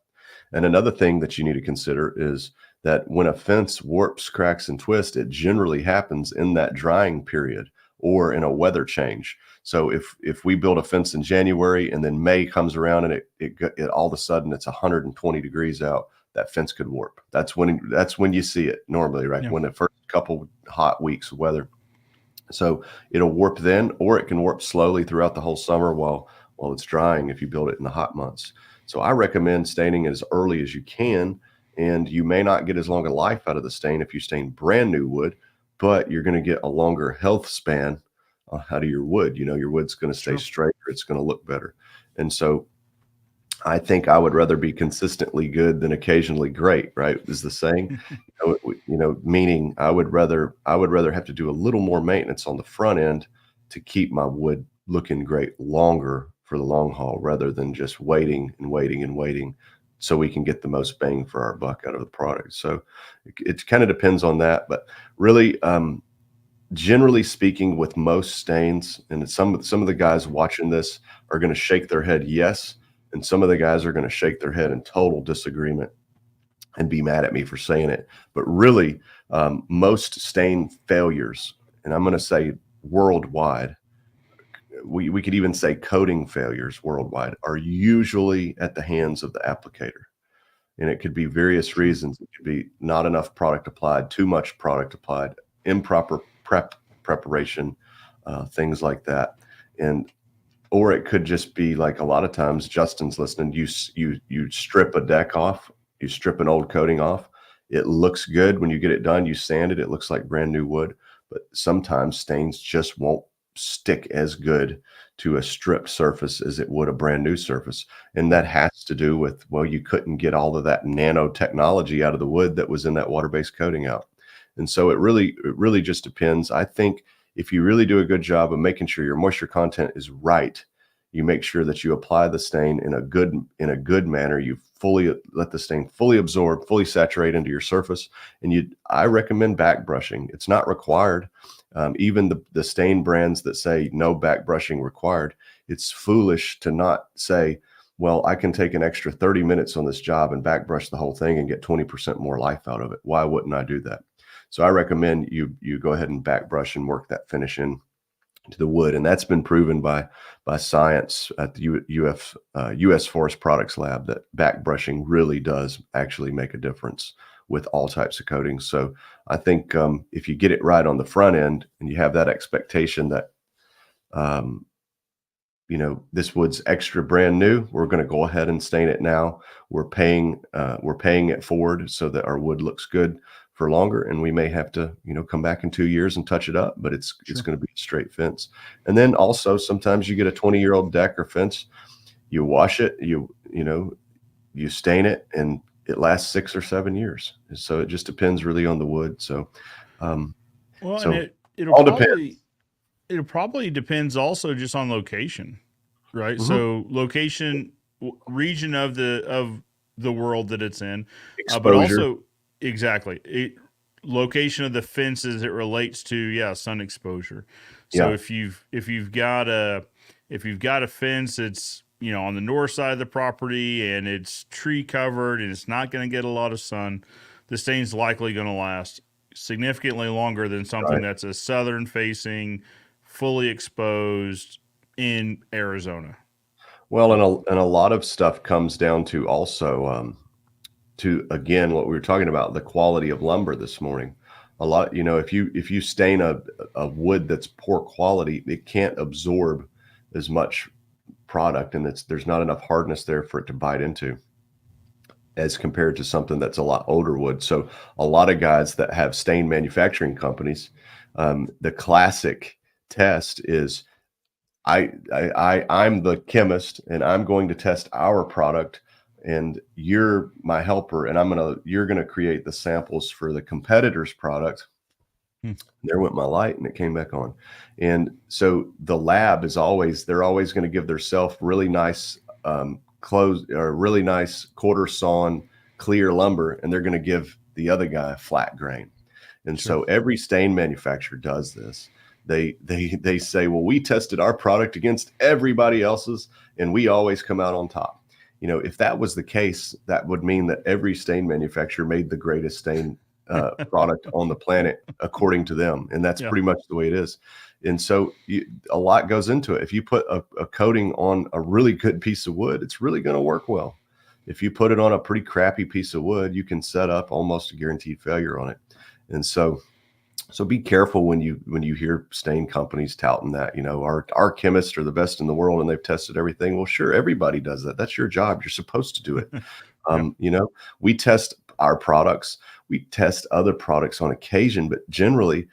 Speaker 3: And another thing that you need to consider is that when a fence warps, cracks, and twists, it generally happens in that drying period or in a weather change. So if we build a fence in January and then May comes around and it all of a sudden it's 120 degrees out, that fence could warp. That's when you see it normally, right? Yeah. When the first couple hot weeks of weather. So it'll warp then, or it can warp slowly throughout the whole summer while it's drying if you build it in the hot months. So I recommend staining as early as you can, and you may not get as long a life out of the stain if you stain brand new wood, but you're going to get a longer health span out of your wood. You know, your wood's going to stay straight, or it's going to look better. And so I think I would rather be consistently good than occasionally great, right? Is the saying, meaning I would rather have to do a little more maintenance on the front end to keep my wood looking great longer for the long haul, rather than just waiting and waiting and waiting so we can get the most bang for our buck out of the product. So it kind of depends on that, but really, generally speaking, with most stains, and some of the guys watching this are going to shake their head yes, and some of the guys are going to shake their head in total disagreement and be mad at me for saying it. But really, most stain failures, and I'm going to say worldwide, we could even say coating failures worldwide, are usually at the hands of the applicator. And it could be various reasons. It could be not enough product applied, too much product applied, improper preparation, things like that. Or it could just be like, a lot of times, Justin's listening, you strip a deck off, you strip an old coating off. It looks good when you get it done. You sand it, it looks like brand new wood. But sometimes stains just won't stick as good to a stripped surface as it would a brand new surface. And that has to do with, well, you couldn't get all of that nanotechnology out of the wood that was in that water-based coating out. And so it really just depends. I think if you really do a good job of making sure your moisture content is right, you make sure that you apply the stain in a good manner. You fully let the stain fully absorb, fully saturate into your surface. And I recommend back brushing. It's not required. Even the stain brands that say no back brushing required, it's foolish to not say, well, I can take an extra 30 minutes on this job and back brush the whole thing and get 20% more life out of it. Why wouldn't I do that? So I recommend you go ahead and back brush and work that finish in to the wood. And that's been proven by science at the US Forest Products Lab, that back brushing really does actually make a difference with all types of coatings. So I think if you get it right on the front end and you have that expectation that, this wood's extra brand new, we're going to go ahead and stain it now. We're paying it forward so that our wood looks good for longer, and we may have to, come back in 2 years and touch it up, but it's going to be a straight fence. And then also, sometimes you get a 20-year-old deck or fence, you wash it, you stain it, and it lasts 6 or 7 years. So it just depends really on the wood. So,
Speaker 2: and it'll probably depends also just on location, right? Mm-hmm. So location, region of the world that it's in, but also exactly location of the fence as it relates to sun exposure. So
Speaker 3: Yeah,
Speaker 2: if you've got a fence that's on the north side of the property and it's tree covered and it's not going to get a lot of sun, the stain's likely going to last significantly longer than something
Speaker 3: right.
Speaker 2: that's a southern facing, fully exposed in Arizona.
Speaker 3: Well, and a lot of stuff comes down to also to again what we were talking about, the quality of lumber this morning. A lot, if you stain a wood that's poor quality, it can't absorb as much product, and there's not enough hardness there for it to bite into, as compared to something that's a lot older wood. So a lot of guys that have stain manufacturing companies, the classic test is I'm the chemist and I'm going to test our product, and you're my helper, and you're gonna create the samples for the competitor's product.
Speaker 2: Hmm.
Speaker 3: There went my light and it came back on. And so the lab they're always going to give themselves really nice close or really nice quarter sawn clear lumber, and they're going to give the other guy a flat grain. And
Speaker 2: Sure.
Speaker 3: so every stain manufacturer does this. They say, well, we tested our product against everybody else's and we always come out on top. If that was the case, that would mean that every stain manufacturer made the greatest stain product on the planet according to them, and that's
Speaker 2: Yeah.
Speaker 3: pretty much the way it is. And so a lot goes into it. If you put a coating on a really good piece of wood, it's really going to work well. If you put it on a pretty crappy piece of wood, you can set up almost a guaranteed failure on it. And so be careful when you hear stain companies touting that, our chemists are the best in the world and they've tested everything. Well, sure, everybody does that. That's your job. You're supposed to do it. We test our products. We test other products on occasion, but generally,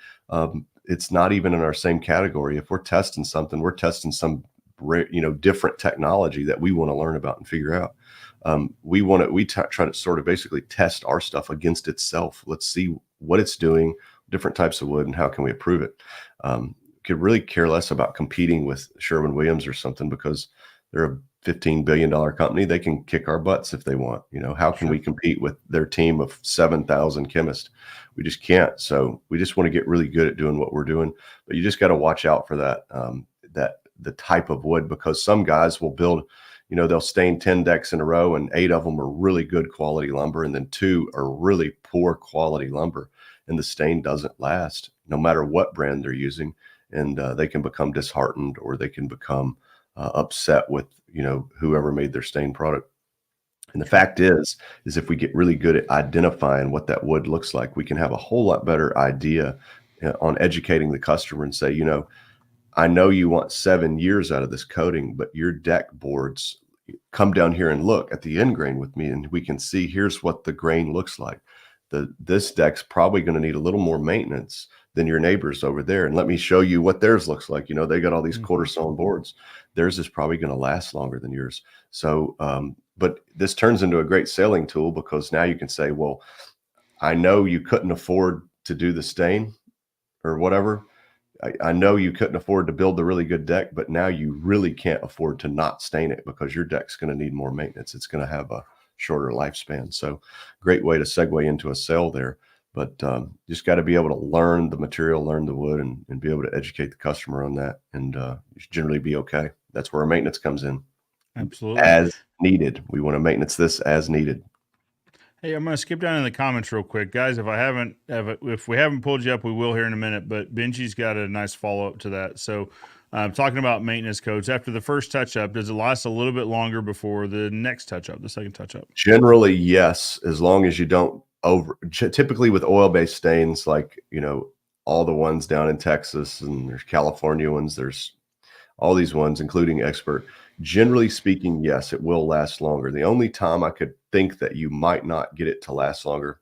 Speaker 3: it's not even in our same category. If we're testing something, we're testing some, different technology that we want to learn about and figure out. We try to sort of basically test our stuff against itself. Let's see what it's doing, different types of wood, and how can we improve it. Could really care less about competing with Sherwin-Williams or something, because they're a $15 billion company. They can kick our butts if they want. How can
Speaker 2: Sure.
Speaker 3: we compete with their team of 7,000 chemists? We just can't. So we just want to get really good at doing what we're doing. But you just got to watch out for that, the type of wood, because some guys will build, they'll stain 10 decks in a row and 8 of them are really good quality lumber, and then 2 are really poor quality lumber. And the stain doesn't last no matter what brand they're using. And they can become disheartened, or they can become upset with whoever made their stain product. And the fact is if we get really good at identifying what that wood looks like, we can have a whole lot better idea on educating the customer and say, I know you want 7 years out of this coating, but your deck boards, come down here and look at the end grain with me, and we can see here's what the grain looks like. This deck's probably going to need a little more maintenance than your neighbors over there. And let me show you what theirs looks like. They got all these quarter sawn boards. Theirs is probably going to last longer than yours. So, but this turns into a great selling tool, because now you can say, well, I know you couldn't afford to do the stain or whatever. I know you couldn't afford to build the really good deck, but now you really can't afford to not stain it, because your deck's going to need more maintenance. It's going to have a shorter lifespan. So great way to segue into a sale there. But just got to be able to learn the material, learn the wood, and be able to educate the customer on that. And you should generally be okay. That's where our maintenance comes in.
Speaker 2: Absolutely.
Speaker 3: As needed. We want to maintenance this as needed.
Speaker 2: Hey, I'm going to skip down in the comments real quick, guys. If we haven't pulled you up, we will here in a minute. But Benji's got a nice follow up to that. So, talking about maintenance codes, after the first touch up, does it last a little bit longer before the next touch up, the second touch up?
Speaker 3: Generally, yes, as long as you don't typically with oil-based stains, like, all the ones down in Texas, and there's California ones, there's all these ones, including Expert. Generally speaking, yes, it will last longer. The only time I could think that you might not get it to last longer,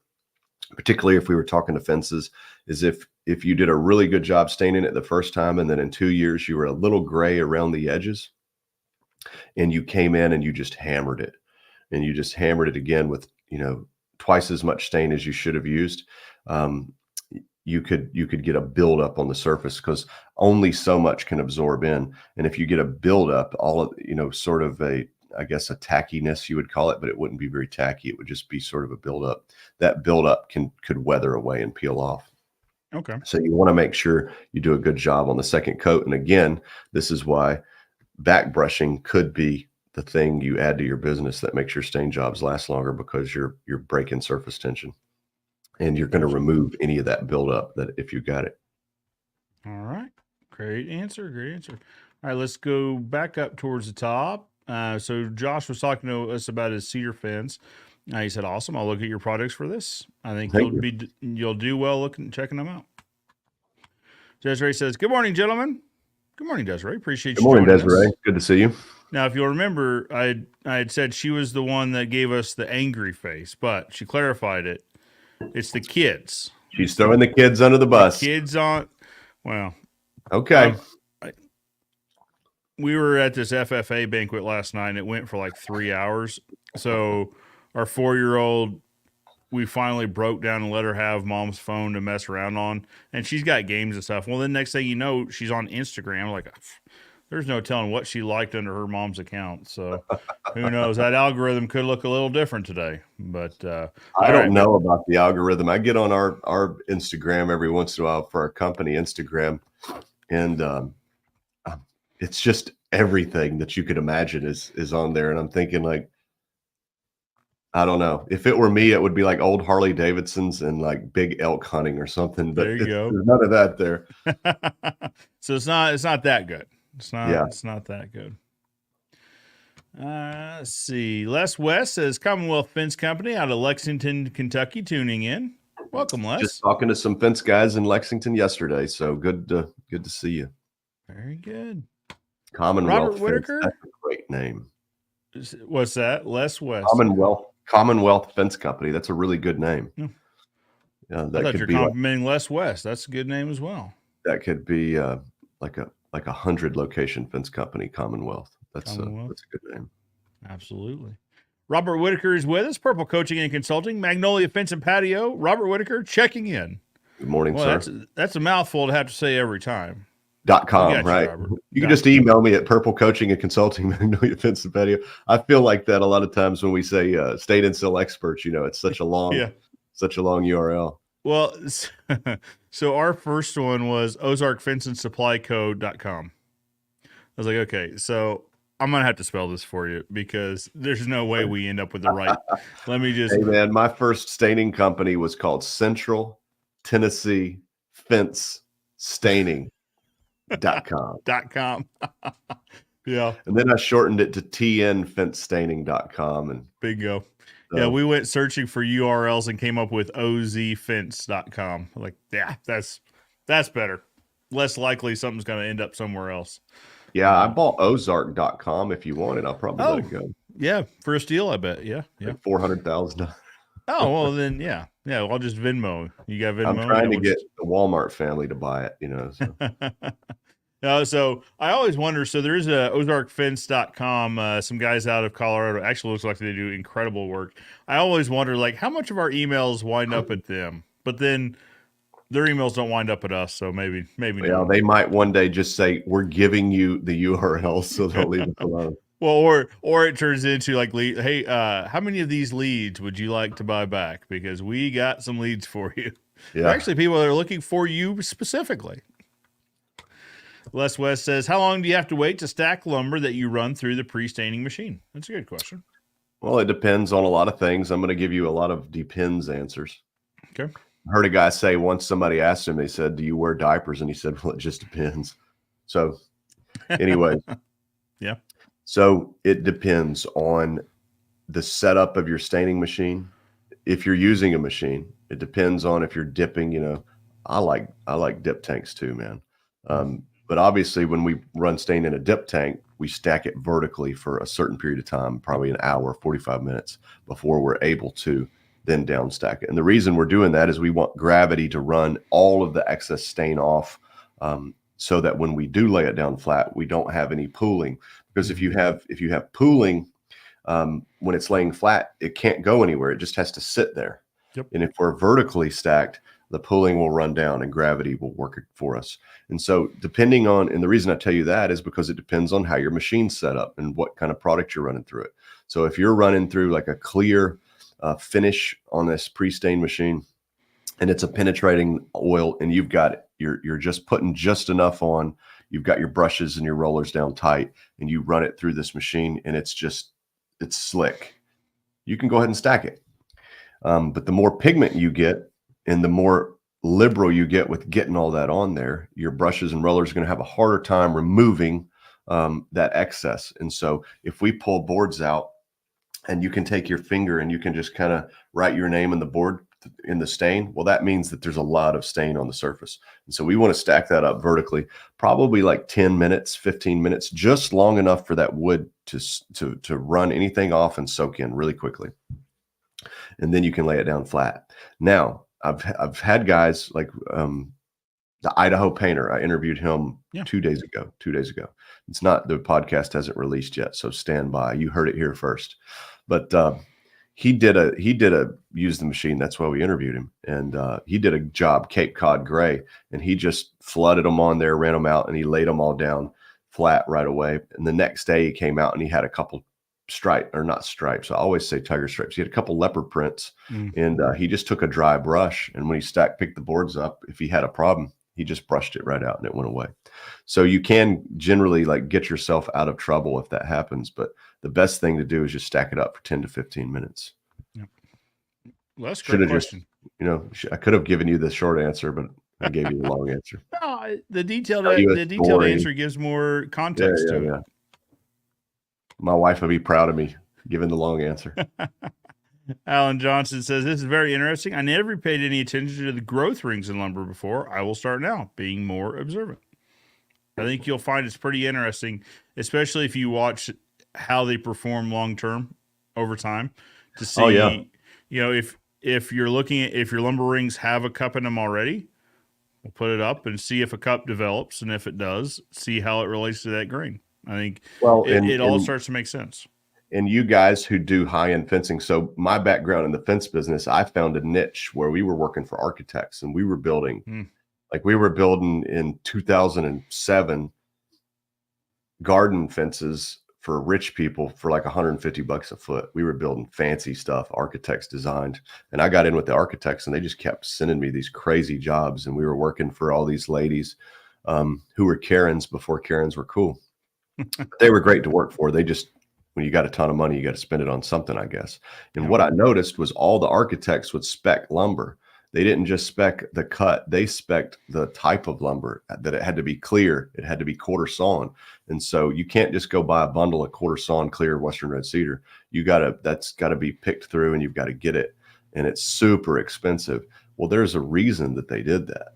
Speaker 3: particularly if we were talking to fences, is if you did a really good job staining it the first time, and then in 2 years you were a little gray around the edges, and you came in and you just hammered it, and you just hammered it again with twice as much stain as you should have used. You could get a buildup on the surface, because only so much can absorb in. And if you get a buildup, all of sort of a I guess, a tackiness, you would call it, but it wouldn't be very tacky. It would just be sort of a buildup. That buildup could weather away and peel off.
Speaker 2: Okay.
Speaker 3: So you want to make sure you do a good job on the second coat. And again, this is why back brushing could be the thing you add to your business that makes your stain jobs last longer, because you're breaking surface tension, and you're going to remove any of that buildup that if you got it.
Speaker 2: All right. Great answer. Great answer. All right, let's go back up towards the top. So Josh was talking to us about his cedar fence. He said, "Awesome. I'll look at your products for this. I think you'll do well checking them out." Desiree says, "Good morning, gentlemen." Good morning, Desiree. Appreciate you.
Speaker 3: Good morning,
Speaker 2: joining
Speaker 3: Desiree.
Speaker 2: us.
Speaker 3: Good to see you.
Speaker 2: Now, if you'll remember, I had said she was the one that gave us the angry face, but she clarified it. It's the kids.
Speaker 3: She's throwing the kids under the bus.
Speaker 2: Kids on. Well,
Speaker 3: okay.
Speaker 2: We were at this FFA banquet last night, and it went for like 3 hours. So our 4-year-old, we finally broke down and let her have mom's phone to mess around on, and she's got games and stuff. Well, then next thing you know, she's on Instagram. Like, there's no telling what she liked under her mom's account. So who knows? That algorithm could look a little different today. But
Speaker 3: I don't know about the algorithm. I get on our Instagram every once in a while for our company Instagram, and it's just everything that you could imagine is on there. And I'm thinking, like, I don't know. If it were me, it would be like old Harley Davidsons and like big elk hunting or something. But
Speaker 2: there you go.
Speaker 3: There's none of that there.
Speaker 2: So it's not that good. It's not.
Speaker 3: Yeah.
Speaker 2: It's not that good. Let's see. Les West says Commonwealth Fence Company out of Lexington, Kentucky, tuning in. Welcome, Les.
Speaker 3: Just talking to some fence guys in Lexington yesterday, so good to see you.
Speaker 2: Very good.
Speaker 3: Commonwealth
Speaker 2: Robert Whitaker.
Speaker 3: Fence. That's a great name.
Speaker 2: What's that? Les West.
Speaker 3: Commonwealth Fence Company. That's a really good name.
Speaker 2: Yeah.
Speaker 3: Yeah,
Speaker 2: I thought you're complimenting Les West. That's a good name as well.
Speaker 3: That could be like a 100 location fence company, Commonwealth. That's a good name.
Speaker 2: Absolutely. Robert Whitaker is with us, Purple Coaching and Consulting, Magnolia Fence and Patio. Robert Whitaker checking in.
Speaker 3: Good morning, sir.
Speaker 2: That's a mouthful to have to say every time.
Speaker 3: .com, right? You can just email me at Purple Coaching and Consulting, Magnolia Fence and Patio. I feel like that a lot of times when we say state and sell experts, it's such a long, such a long URL.
Speaker 2: Well, so our first one was ozarkfenceandsupplyco.com. I was like, okay, so I'm going to have to spell this for you because there's no way we end up with the right. Let me just.
Speaker 3: Hey, man, my first staining company was called Central Tennessee Fence Staining.com.
Speaker 2: Yeah.
Speaker 3: And then I shortened it to tnfencestaining.com. And
Speaker 2: bingo. Yeah, we went searching for URLs and came up with ozfence.com. Like, yeah, that's better. Less likely something's going to end up somewhere else.
Speaker 3: Yeah, I bought ozark.com. If you want it, I'll probably let it go.
Speaker 2: Yeah, for a steal, I bet. Yeah.
Speaker 3: Like $400,000.
Speaker 2: Oh, well, then, yeah. Yeah, I'll just Venmo. You got Venmo?
Speaker 3: I'm trying to get the Walmart family to buy it, So.
Speaker 2: So I always wonder, so there is a ozarkfence.com, some guys out of Colorado, actually looks like they do incredible work. I always wonder, like, how much of our emails wind up at them? But then their emails don't wind up at us, so maybe not.
Speaker 3: They might one day just say, we're giving you the URL, so they'll leave it alone.
Speaker 2: Well, or it turns into like, hey, how many of these leads would you like to buy back? Because we got some leads for you. Yeah. Actually, people that are looking for you specifically. Les West says, how long do you have to wait to stack lumber that you run through the pre-staining machine? That's a good question.
Speaker 3: Well, it depends on a lot of things. I'm going to give you a lot of depends answers.
Speaker 2: Okay.
Speaker 3: I heard a guy say once somebody asked him, they said, do you wear diapers? And he said, well, it just depends. So anyway.
Speaker 2: Yeah.
Speaker 3: So it depends on the setup of your staining machine. If you're using a machine, it depends on if you're dipping, I like dip tanks too, man. But obviously when we run stain in a dip tank, we stack it vertically for a certain period of time, probably an hour, 45 minutes before we're able to then down stack it. And the reason we're doing that is we want gravity to run all of the excess stain off, so that when we do lay it down flat, we don't have any pooling. Because if you have pooling, when it's laying flat, it can't go anywhere. It just has to sit there.
Speaker 2: Yep.
Speaker 3: And if we're vertically stacked, the pulling will run down and gravity will work for us. And so depending on, and the reason I tell you that is because it depends on how your machine's set up and what kind of product you're running through it. So if you're running through like a clear finish on this pre-stain machine, and it's a penetrating oil, and you're just putting just enough on, you've got your brushes and your rollers down tight, and you run it through this machine, and it's slick. You can go ahead and stack it. But the more pigment you get and the more liberal you get with getting all that on there, your brushes and rollers are going to have a harder time removing that excess. And so if we pull boards out and you can take your finger and you can just kind of write your name in the board in the stain, well, that means that there's a lot of stain on the surface. And so we want to stack that up vertically, probably like 10 minutes, 15 minutes, just long enough for that wood to run anything off and soak in really quickly. And then you can lay it down flat. Now, I've had guys like the Idaho painter. I interviewed him 2 days ago. It's not, the podcast hasn't released yet, so stand by. You heard it here first. But he did use the machine. That's why we interviewed him. And he did a job, Cape Cod gray, and he just flooded them on there, ran them out, and he laid them all down flat right away. And the next day he came out and he had a couple not stripes. I always say tiger stripes. He had a couple leopard prints, and he just took a dry brush. And when he picked the boards up, if he had a problem, he just brushed it right out and it went away. So you can generally like get yourself out of trouble if that happens. But the best thing to do is just stack it up for 10 to 15 minutes.
Speaker 2: Yeah. Well, that's a great question.
Speaker 3: I could have given you the short answer, but I gave you the long answer.
Speaker 2: No, the detailed answer gives more context to it.
Speaker 3: My wife would be proud of me giving the long answer.
Speaker 2: Alan Johnson says, this is very interesting. I never paid any attention to the growth rings in lumber before. I will start now, being more observant. I think you'll find it's pretty interesting, especially if you watch how they perform long-term over time to see, if you're looking at, if your lumber rings have a cup in them already, we'll put it up and see if a cup develops. And if it does, see how it relates to that grain. I think it all starts to make sense.
Speaker 3: And you guys who do high-end fencing, so my background in the fence business, I found a niche where we were working for architects, and we were building, we were building in 2007 garden fences for rich people for like $150 a foot. We were building fancy stuff architects designed, and I got in with the architects, and they just kept sending me these crazy jobs, and we were working for all these ladies who were Karens before Karens were cool. They were great to work for. They just, when you got a ton of money, you got to spend it on something, I guess. And what I noticed was all the architects would spec lumber. They didn't just spec the cut, they spec'd the type of lumber, that it had to be clear, it had to be quarter sawn. And so you can't just go buy a bundle of quarter sawn clear Western red cedar. That's got to be picked through, and you've got to get it. And it's super expensive. Well, there's a reason that they did that.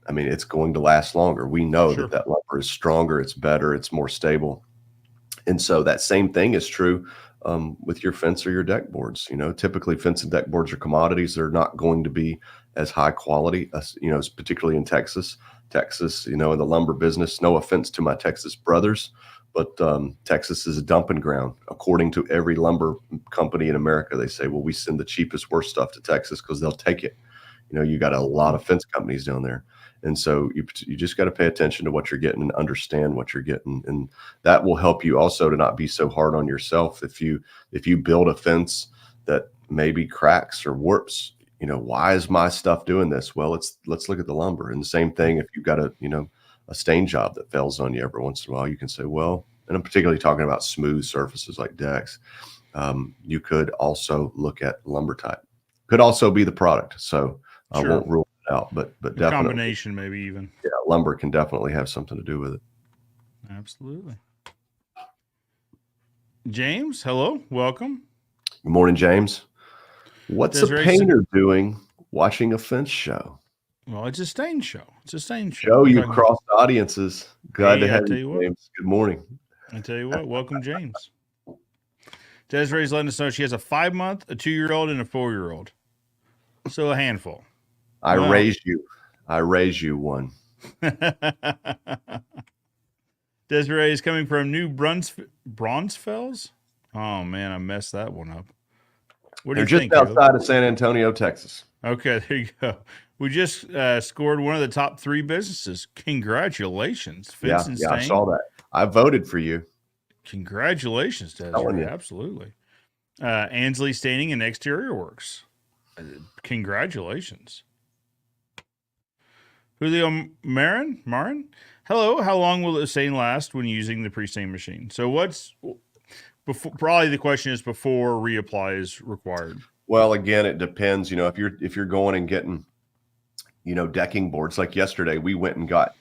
Speaker 3: I mean, it's going to last longer. We know that lumber is stronger, it's better, it's more stable. And so that same thing is true with your fence or your deck boards. Typically fence and deck boards are commodities. They're not going to be as high quality, particularly in Texas. In the lumber business, no offense to my Texas brothers, but Texas is a dumping ground. According to every lumber company in America, they say, well, we send the cheapest, worst stuff to Texas because they'll take it. You got a lot of fence companies down there. And so you just got to pay attention to what you're getting and understand what you're getting. And that will help you also to not be so hard on yourself. If you build a fence that maybe cracks or warps, why is my stuff doing this? Well, let's look at the lumber. And the same thing, if you've got a stain job that fails on you every once in a while, you can say, well, and I'm particularly talking about smooth surfaces like decks. You could also look at lumber type. Could also be the product. So I won't rule it out, but definitely
Speaker 2: combination, maybe even.
Speaker 3: Yeah, lumber can definitely have something to do with it.
Speaker 2: Absolutely. James, hello, welcome.
Speaker 3: Good morning, James. What's a painter doing watching a fence show?
Speaker 2: Well, it's a stain show.
Speaker 3: Show you cross audiences. Glad to have you, James. Good morning.
Speaker 2: I tell you what, welcome, James. Desiree's letting us know she has a 5-month, a 2-year-old, and a 4-year-old. So a handful.
Speaker 3: I raised you one.
Speaker 2: Desiree is coming from New Braunfels. Oh man, I messed that one up. What do you think?
Speaker 3: Just outside of San Antonio, Texas.
Speaker 2: Okay, there you go. We just scored one of the top 3 businesses. Congratulations,
Speaker 3: Yeah,
Speaker 2: Fence and
Speaker 3: I
Speaker 2: Stain.
Speaker 3: saw that. I voted for you.
Speaker 2: Congratulations,
Speaker 3: Telling
Speaker 2: Desiree.
Speaker 3: you.
Speaker 2: Absolutely. Ansley Staining and Exterior Works. Congratulations. Julio Marin? Hello. How long will the stain last when using the pre-stain machine? So what's before? Probably the question is before reapply is required.
Speaker 3: Well, again, it depends. If you're going and getting, decking boards, like yesterday, we went and got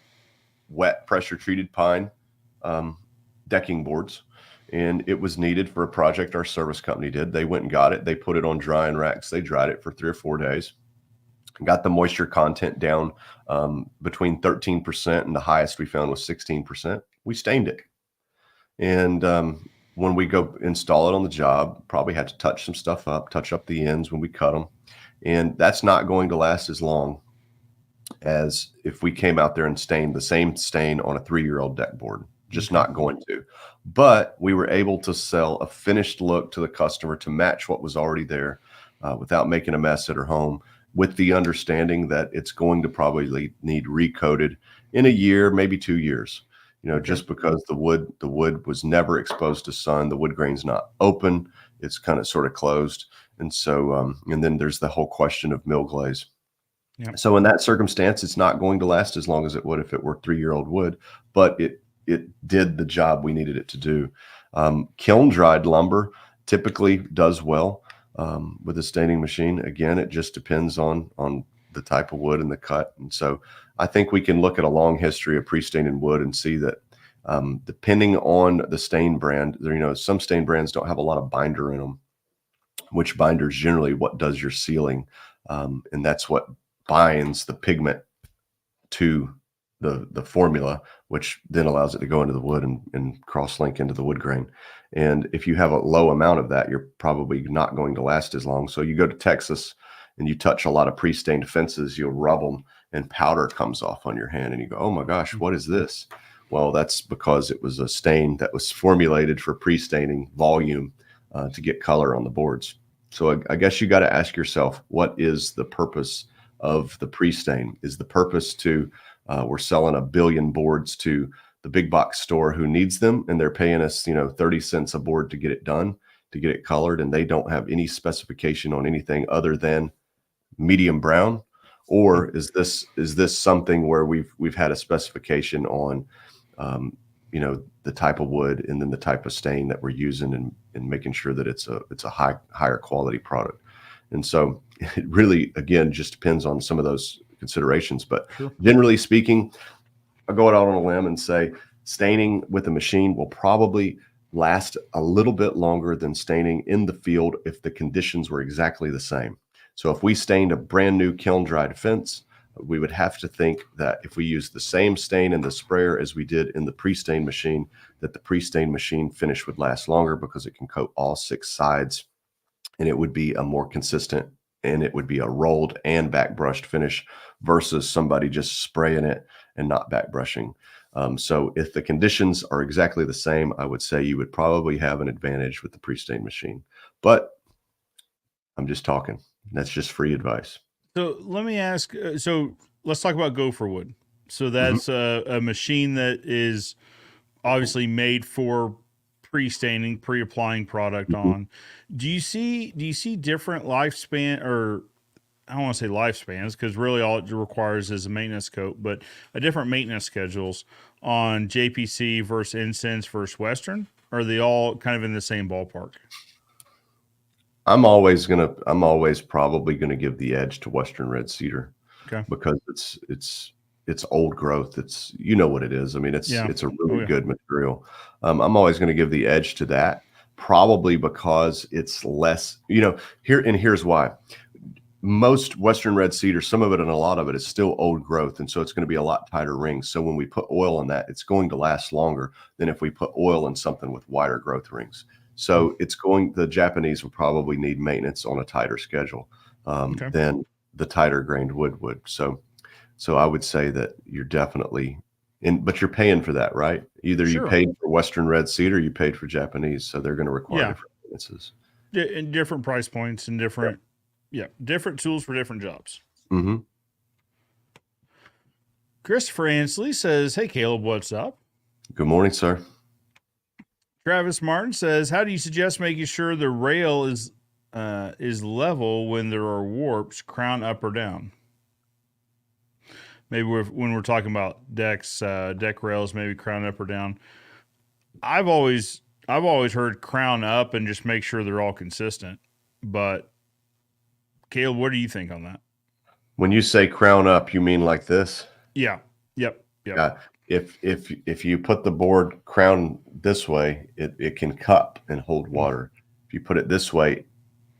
Speaker 3: wet pressure treated pine decking boards, and it was needed for a project our service company did. They went and got it. They put it on drying racks. They dried it for 3 or 4 days. Got the moisture content down between 13%, and the highest we found was 16%. We stained it. And when we go install it on the job, probably had to touch some stuff up, touch up the ends when we cut them. And that's not going to last as long as if we came out there and stained the same stain on a 3-year-old deck board. Just not going to. But we were able to sell a finished look to the customer to match what was already there without making a mess at her home, with the understanding that it's going to probably need recoated in a year, maybe 2 years. Just because the wood was never exposed to sun, the wood grain's not open, it's kind of sort of closed. And so, and then there's the whole question of mill glaze.
Speaker 2: Yep.
Speaker 3: So in that circumstance, it's not going to last as long as it would if it were 3-year-old wood, but it did the job we needed it to do. Kiln dried lumber typically does well with a staining machine. Again, it just depends on the type of wood and the cut. And so I think we can look at a long history of pre-staining wood and see that depending on the stain brand, some stain brands don't have a lot of binder in them, which binder is generally what does your sealing. And that's what binds the pigment to the formula, which then allows it to go into the wood and cross-link into the wood grain. And if you have a low amount of that, you're probably not going to last as long. So you go to Texas and you touch a lot of pre-stained fences, you'll rub them and powder comes off on your hand and you go, oh my gosh, what is this? Well, that's because it was a stain that was formulated for pre-staining volume to get color on the boards. So I guess you got to ask yourself, what is the purpose of the pre-stain? Is the purpose to we're selling 1 billion boards to the big box store who needs them, and they're paying us 30 cents a board to get it done, to get it colored, and they don't have any specification on anything other than medium brown? Or is this something where we've had a specification on the type of wood and then the type of stain that we're using, and making sure that it's a higher quality product? And so it really, again, just depends on some of those considerations. But generally speaking, I'll go out on a limb and say staining with a machine will probably last a little bit longer than staining in the field if the conditions were exactly the same. So if we stained a brand new kiln dried fence, we would have to think that if we use the same stain in the sprayer as we did in the pre-stain machine, that the pre-stain machine finish would last longer because it can coat all 6 sides, and it would be a more consistent, and it would be a rolled and back brushed finish versus somebody just spraying it and not back brushing. So if the conditions are exactly the same, I would say you would probably have an advantage with the pre-stain machine. But I'm just talking. That's just free advice.
Speaker 2: So let me ask. So let's talk about Gopherwood. So that's a machine that is obviously made for pre-staining, pre-applying product on. Do you see different lifespan, or I don't want to say lifespans, because really all it requires is a maintenance coat, but a different maintenance schedules on JPC versus Incense versus Western? Or are they all kind of in the same ballpark?
Speaker 3: I'm always probably gonna give the edge to Western red cedar,
Speaker 2: Okay.
Speaker 3: because it's old growth. It's, what it is. I mean, it's a really good material. I'm always going to give the edge to that, probably because it's less, here's why. Most Western red cedar, some of it and a lot of it is still old growth. And so it's going to be a lot tighter rings. So when we put oil in that, it's going to last longer than if we put oil in something with wider growth rings. So the Japanese will probably need maintenance on a tighter schedule than the tighter grained wood would. So I would say that you're definitely but you're paying for that, right? Either you paid for Western red cedar, you paid for Japanese. So they're going to require different maintenances.
Speaker 2: And different price points and different tools for different jobs.
Speaker 3: Mm-hmm.
Speaker 2: Christopher Ansley says, "Hey Caleb, what's up?"
Speaker 3: Good morning, sir.
Speaker 2: Travis Martin says, "How do you suggest making sure the rail is level when there are warps, crown up or down?" Maybe when we're talking about decks, deck rails, maybe crown up or down. I've always heard crown up and just make sure they're all consistent. But Caleb, what do you think on that?
Speaker 3: When you say crown up, you mean like this?
Speaker 2: Yeah. Yep.
Speaker 3: Yeah. If you put the board crown this way, it can cup and hold water. If you put it this way,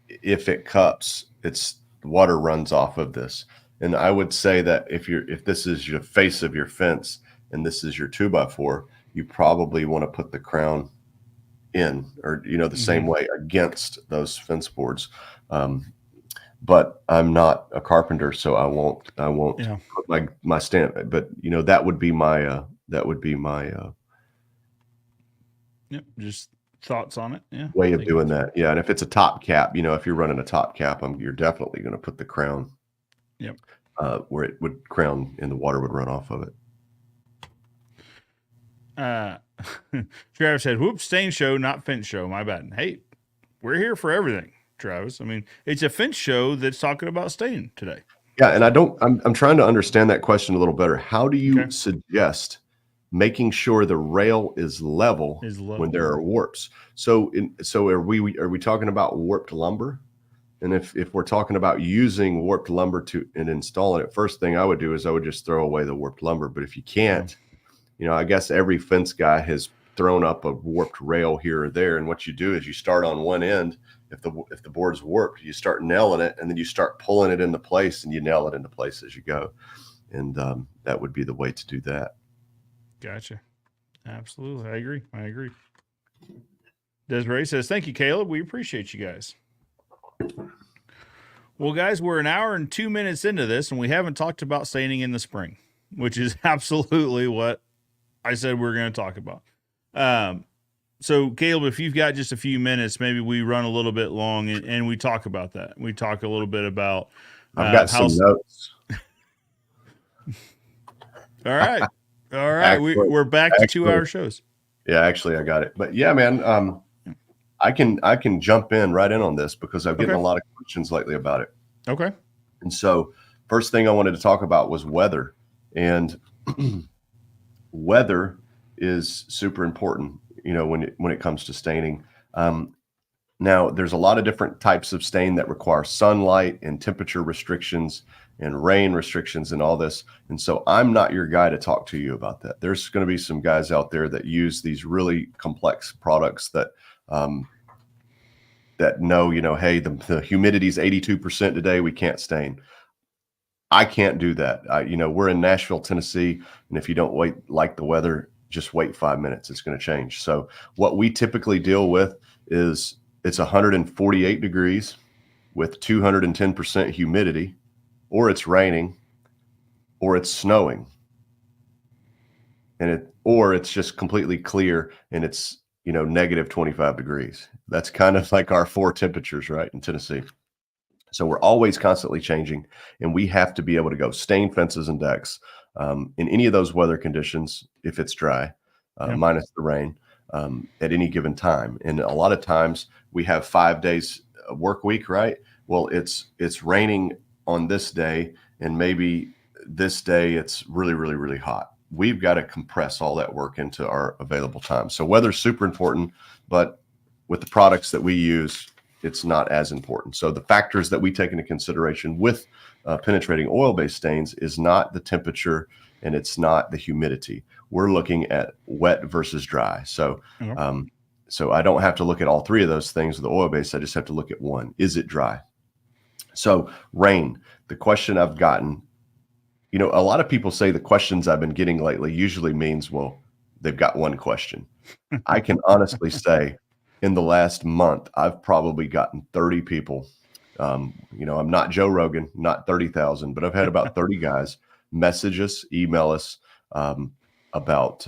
Speaker 3: if it cups, it's water runs off of this. And I would say that if this is your face of your fence and this is your 2x4, you probably want to put the crown in, or the same way against those fence boards. But I'm not a carpenter, so I won't put my stamp. But that would be my
Speaker 2: just thoughts on it. Yeah,
Speaker 3: way of doing that. Yeah, and if it's a top cap, if you're running a top cap, you're definitely going to put the crown.
Speaker 2: Yep.
Speaker 3: Where it would crown and the water would run off of it.
Speaker 2: Travis said, "Whoops, stain show, not fence show. My bad." Hey, we're here for everything, Travis. I mean, it's a fence show that's talking about stain today.
Speaker 3: Yeah, and I'm trying to understand that question a little better. How do you suggest making sure the rail is level when there are warps? So are we talking about warped lumber? And if we're talking about using warped lumber and installing it, first thing I would do is I would just throw away the warped lumber. But if you can't, I guess every fence guy has thrown up a warped rail here or there. And what you do is you start on one end. If the board's warped, you start nailing it, and then you start pulling it into place, and you nail it into place as you go. And that would be the way to do that.
Speaker 2: Gotcha. Absolutely. I agree. Desiree says, "Thank you, Caleb. We appreciate you guys." Well, guys, we're an hour and 2 minutes into this, and we haven't talked about staining in the spring, which is absolutely what I said we were going to talk about. So, Caleb, if you've got just a few minutes, maybe we run a little bit long and we talk about that. We talk a little bit about.
Speaker 3: I've got some notes.
Speaker 2: All right. Actually, we're back to 2-hour shows.
Speaker 3: Yeah, actually, I got it. But yeah, man, I can jump right in on this because I've gotten a lot of questions lately about it. Okay. And so first thing I wanted to talk about was weather. And weather is super important, when it comes to staining. Now, there's a lot of different types of stain that require sunlight and temperature restrictions and rain restrictions and all this. And so I'm not your guy to talk to you about that. There's going to be some guys out there that use these really complex products that know, hey, the humidity is 82% today. We can't stain. I can't do that. We're in Nashville, Tennessee. And if you don't like the weather, just wait 5 minutes. It's going to change. So what we typically deal with is it's 148 degrees with 210% humidity, or it's raining, or it's snowing, or it's just completely clear and it's negative 25 degrees. That's kind of like our 4 temperatures, right, in Tennessee. So we're always constantly changing, and we have to be able to go stain fences and decks in any of those weather conditions if it's dry, minus the rain, at any given time. And a lot of times we have 5 days work week, right? Well, it's raining on this day, and maybe this day it's really, really, really hot. We've got to compress all that work into our available time. So weather's super important, but with the products that we use, it's not as important. So the factors that we take into consideration with penetrating oil-based stains is not the temperature and it's not the humidity. We're looking at wet versus dry. So so I don't have to look at all 3 of those things with the oil-based. I just have to look at one. Is it dry? So rain, the question I've gotten, a lot of people say the questions I've been getting lately usually means, well, they've got one question. I can honestly say in the last month, I've probably gotten 30 people. I'm not Joe Rogan, not 30,000, but I've had about 30 guys message us, email us about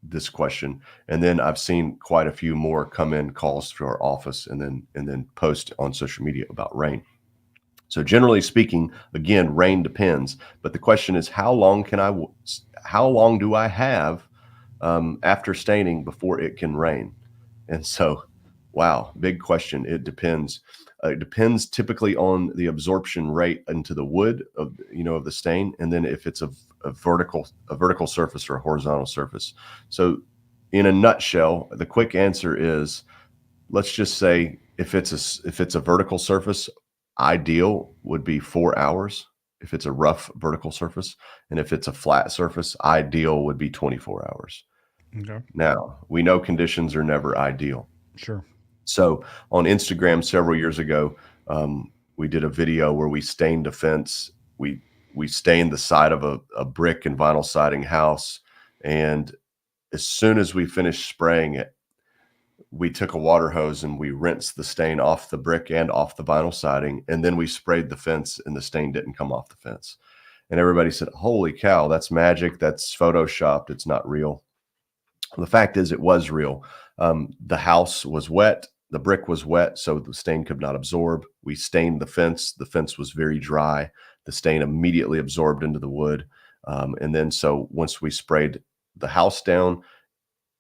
Speaker 3: this question. And then I've seen quite a few more come in, calls to our office, and then post on social media about rain. So generally speaking, again, rain depends. But the question is, how long do I have after staining before it can rain? And so, wow, big question. It depends. It depends typically on the absorption rate into the wood of the stain, and then if it's a vertical surface or a horizontal surface. So, in a nutshell, the quick answer is, let's just say if it's a vertical surface, ideal would be 4 hours if it's a rough vertical surface, and if it's a flat surface, ideal would be 24 hours.
Speaker 2: Okay.
Speaker 3: Now, we know conditions are never ideal.
Speaker 2: Sure.
Speaker 3: So on Instagram several years ago, we did a video where we stained a fence. We stained the side of a brick and vinyl siding house, and as soon as we finished spraying it, we took a water hose and we rinsed the stain off the brick and off the vinyl siding, and then we sprayed the fence, and the stain didn't come off the fence. And everybody said, "Holy cow, that's magic. That's photoshopped. It's not real." The fact is, it was real. The house was wet. The brick was wet, so the stain could not absorb. We stained the fence. The fence was very dry. The stain immediately absorbed into the wood. And then so once we sprayed the house down,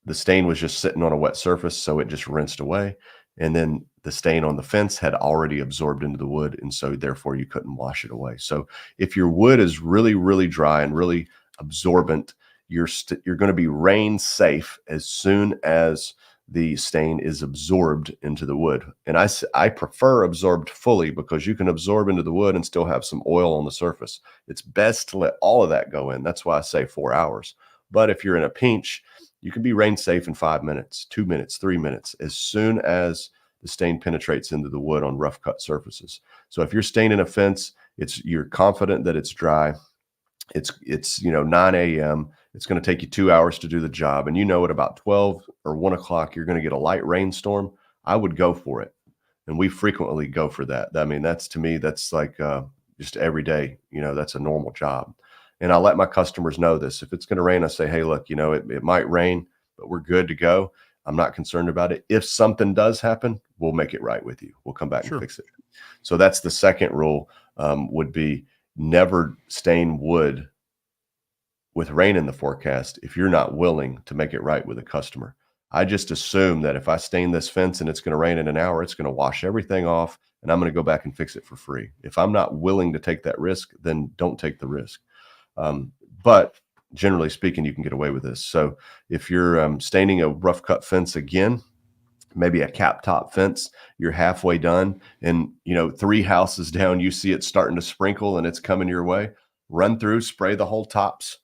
Speaker 3: the stain was just sitting on a wet surface, so it just rinsed away. And then the stain on the fence had already absorbed into the wood, and so therefore you couldn't wash it away. So if your wood is really, really dry and really absorbent, you're going to be rain safe as soon as the stain is absorbed into the wood. And I prefer absorbed fully, because you can absorb into the wood and still have some oil on the surface. It's best to let all of that go in. That's why I say 4 hours. But if you're in a pinch, you can be rain safe in 5 minutes, 2 minutes, 3 minutes, as soon as the stain penetrates into the wood on rough cut surfaces. So if you're staining a fence, you're confident that it's dry. It's 9 a.m. It's going to take you 2 hours to do the job, and at about 12 or 1 o'clock you're going to get a light rainstorm. I would go for it, and we frequently go for that. I mean, to me, that's like just every day. That's a normal job. And I let my customers know this. If it's going to rain, I say, "Hey, look, it might rain, but we're good to go. I'm not concerned about it. If something does happen, we'll make it right with you. We'll come back
Speaker 2: Sure.
Speaker 3: and fix it." So that's the second rule, would be never stain wood with rain in the forecast if you're not willing to make it right with a customer. I just assume that if I stain this fence and it's going to rain in an hour, it's going to wash everything off, and I'm going to go back and fix it for free. If I'm not willing to take that risk, then don't take the risk. But generally speaking, you can get away with this. So if you're staining a rough cut fence again, maybe a cap top fence, you're halfway done, and 3 houses down, you see it starting to sprinkle and it's coming your way, run through, spray the whole tops,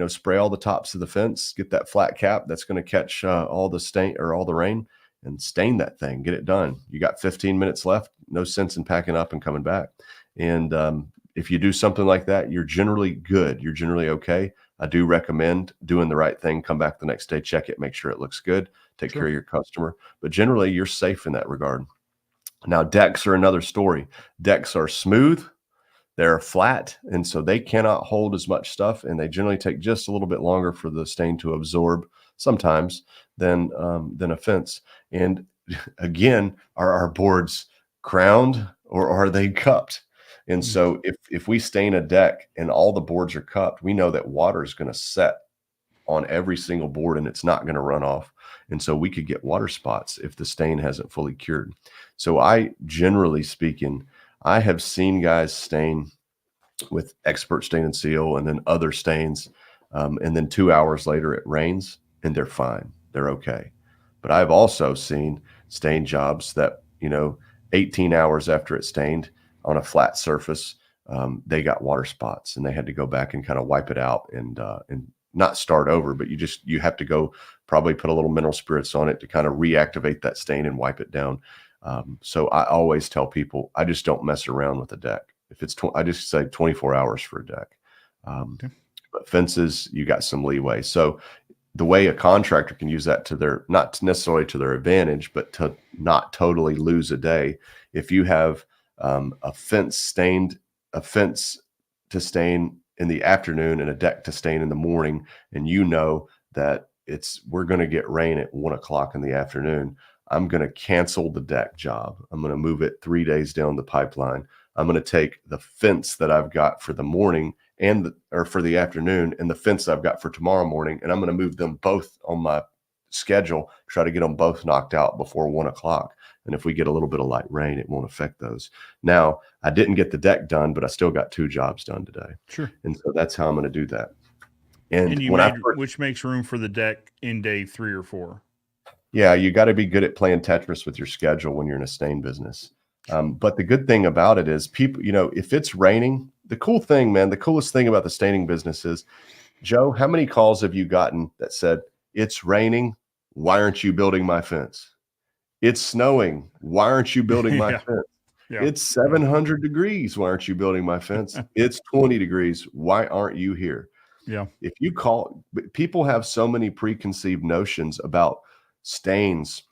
Speaker 3: spray all the tops of the fence, get that flat cap that's going to catch all the stain or all the rain, and stain that thing, get it done. You got 15 minutes left, no sense in packing up and coming back. And if you do something like that, you're generally good. You're generally okay. I do recommend doing the right thing. Come back the next day, check it, make sure it looks good, take
Speaker 2: Sure.
Speaker 3: care of your customer. But generally, you're safe in that regard. Now, decks are another story. Decks are smooth, they're flat, and so they cannot hold as much stuff, and they generally take just a little bit longer for the stain to absorb sometimes than a fence. And again, are our boards crowned or are they cupped? And so if we stain a deck and all the boards are cupped, we know that water is going to set on every single board and it's not going to run off. And so we could get water spots if the stain hasn't fully cured. So generally speaking, I have seen guys stain with Expert Stain and Seal and then other stains. And then 2 hours later it rains and they're fine. They're okay. But I've also seen stain jobs that, 18 hours after it stained on a flat surface, they got water spots and they had to go back and kind of wipe it out and not start over, but you have to go probably put a little mineral spirits on it to kind of reactivate that stain and wipe it down. So I always tell people, I just don't mess around with a deck. If it's, I just say 24 hours for a deck.
Speaker 2: Okay.
Speaker 3: But fences, you got some leeway. So the way a contractor can use that to not necessarily to their advantage, but to not totally lose a day. If you have a fence to stain in the afternoon and a deck to stain in the morning, and that we're going to get rain at 1 o'clock in the afternoon, I'm going to cancel the deck job. I'm going to move it 3 days down the pipeline. I'm going to take the fence that I've got for the morning or for the afternoon and the fence I've got for tomorrow morning, and I'm going to move them both on my schedule, try to get them both knocked out before 1 o'clock. And if we get a little bit of light rain, it won't affect those. Now, I didn't get the deck done, but I still got 2 jobs done today.
Speaker 2: Sure.
Speaker 3: And so that's how I'm going to do that.
Speaker 2: And you made, which makes room for the deck in day 3 or 4.
Speaker 3: Yeah, you got to be good at playing Tetris with your schedule when you're in a stain business. But the good thing about it is people, if it's raining, the coolest thing about the staining business is, Joe, how many calls have you gotten that said, it's raining, why aren't you building my fence? It's snowing, why aren't you building my fence? Yeah. It's 700 degrees, why aren't you building my fence? It's 20 degrees, why aren't you here?
Speaker 2: Yeah.
Speaker 3: If you call, people have so many preconceived notions about stains.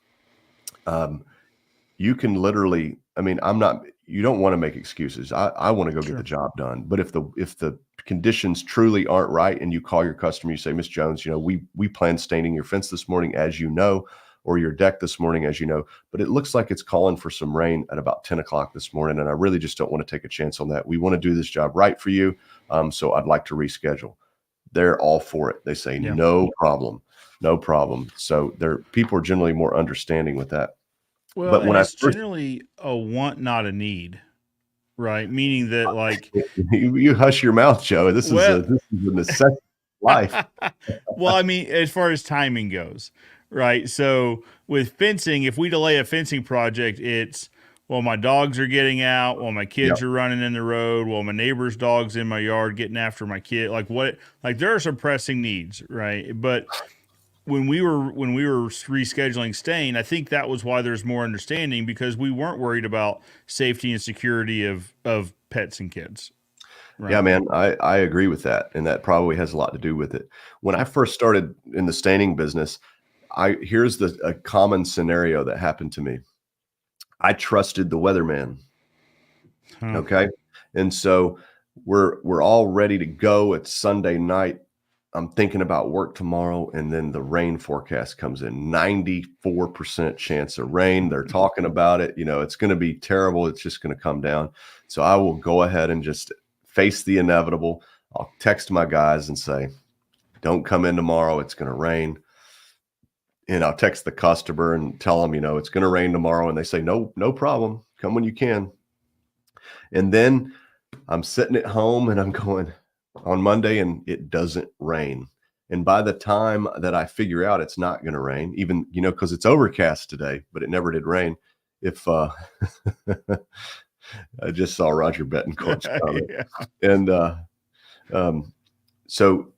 Speaker 3: You can literally, you don't want to make excuses. I want to go get the job done. But if the conditions truly aren't right and you call your customer, you say, Miss Jones, we planned staining your fence this morning, as you know, or your deck this morning, as you know, but it looks like it's calling for some rain at about 10 o'clock this morning. And I really just don't want to take a chance on that. We want to do this job right for you. So I'd like to reschedule. They're all for it. They say, no problem. So people are generally more understanding with that.
Speaker 2: Well, but when it's generally a want, not a need, right? Meaning that, like,
Speaker 3: you hush your mouth, Joe. This is a necessity of life.
Speaker 2: Well, as far as timing goes, right? So with fencing, if we delay a fencing project, it's, well, my dogs are getting out, while my kids are running in the road, while my neighbor's dog's in my yard getting after my kid. There are some pressing needs, right? But when we were rescheduling stain, I think that was why there's more understanding, because we weren't worried about safety and security of pets and kids.
Speaker 3: Right? Yeah, man, I agree with that. And that probably has a lot to do with it. When I first started in the staining business, here's a common scenario that happened to me. I trusted the weatherman. Okay. And so we're all ready to go. It's Sunday night. I'm thinking about work tomorrow, and then the rain forecast comes in. 94% chance of rain. They're talking about it. It's going to be terrible. It's just going to come down. So I will go ahead and just face the inevitable. I'll text my guys and say, don't come in tomorrow. It's going to rain. And I'll text the customer and tell them, it's going to rain tomorrow. And they say, no problem. Come when you can. And then I'm sitting at home and I'm going on Monday and it doesn't rain. And by the time that I figure out it's not going to rain, even, because it's overcast today, but it never did rain. If I just saw Roger Betancourt's comment. And so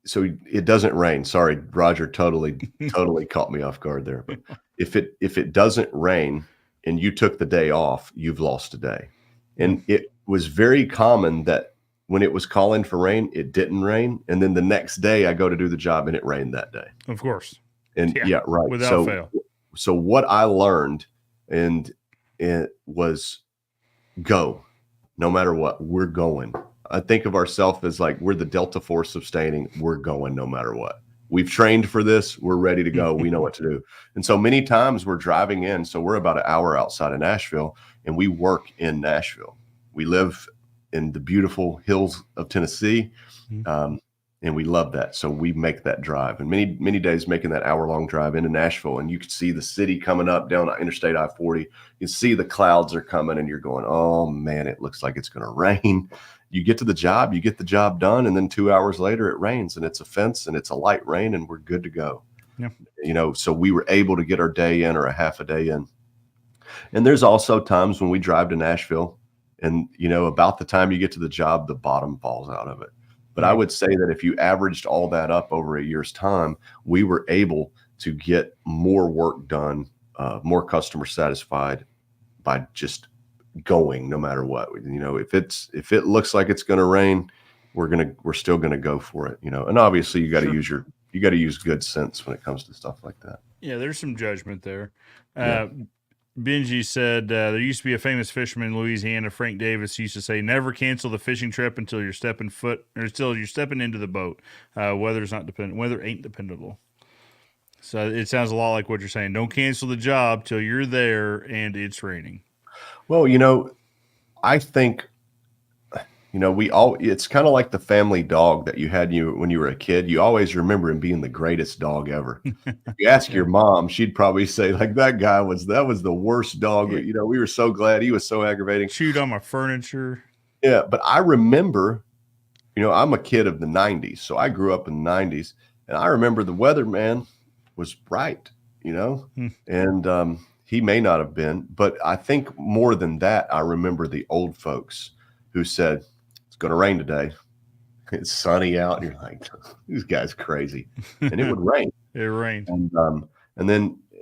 Speaker 3: so it doesn't rain. Sorry, Roger totally caught me off guard there. But if it doesn't rain and you took the day off, you've lost a day. And it was very common that when it was calling for rain, it didn't rain. And then the next day I go to do the job and it rained that day.
Speaker 2: Of course.
Speaker 3: And right.
Speaker 2: Without fail.
Speaker 3: So what I learned, and it was go, no matter what, we're going. I think of ourselves as like, we're the Delta Force of staining. We're going no matter what. We've trained for this. We're ready to go. We know what to do. And so many times we're driving in. So we're about an hour outside of Nashville and we work in Nashville. We live in the beautiful hills of Tennessee. And we love that. So we make that drive, and many, many days making that hour-long drive into Nashville. And you can see the city coming up down Interstate I-40. You see the clouds are coming and you're going, oh man, it looks like it's going to rain. You get to the job, you get the job done. And then 2 hours later it rains, and it's a fence and it's a light rain and we're good to go. Yeah. So we were able to get our day in, or a half a day in. And there's also times when we drive to Nashville and, about the time you get to the job, the bottom falls out of it. But I would say that if you averaged all that up over a year's time, we were able to get more work done, more customer satisfied by just going no matter what. If it looks like it's going to rain, we're still going to go for it. And obviously you got to use good sense when it comes to stuff like that.
Speaker 2: Yeah, there's some judgment there. Benji said there used to be a famous fisherman in Louisiana, Frank Davis, used to say, never cancel the fishing trip until you're stepping into the boat. Weather ain't dependable. So it sounds a lot like what you're saying. Don't cancel the job till you're there and it's raining.
Speaker 3: Well, I think, it's kind of like the family dog that you had when you were a kid. You always remember him being the greatest dog ever. If you ask
Speaker 2: Yeah.
Speaker 3: your mom, she'd probably say like that was the worst dog.
Speaker 2: Yeah.
Speaker 3: We were so glad, he was so aggravating.
Speaker 2: Chewed on my furniture.
Speaker 3: Yeah, but I remember, I'm a kid of the 90s, so I grew up in the 90s, and I remember the weatherman was right,
Speaker 2: Hmm.
Speaker 3: and he may not have been, but I think more than that, I remember the old folks who said, it's going to rain today. It's sunny out, and you're like, these guys crazy, and it would rain.
Speaker 2: It rained.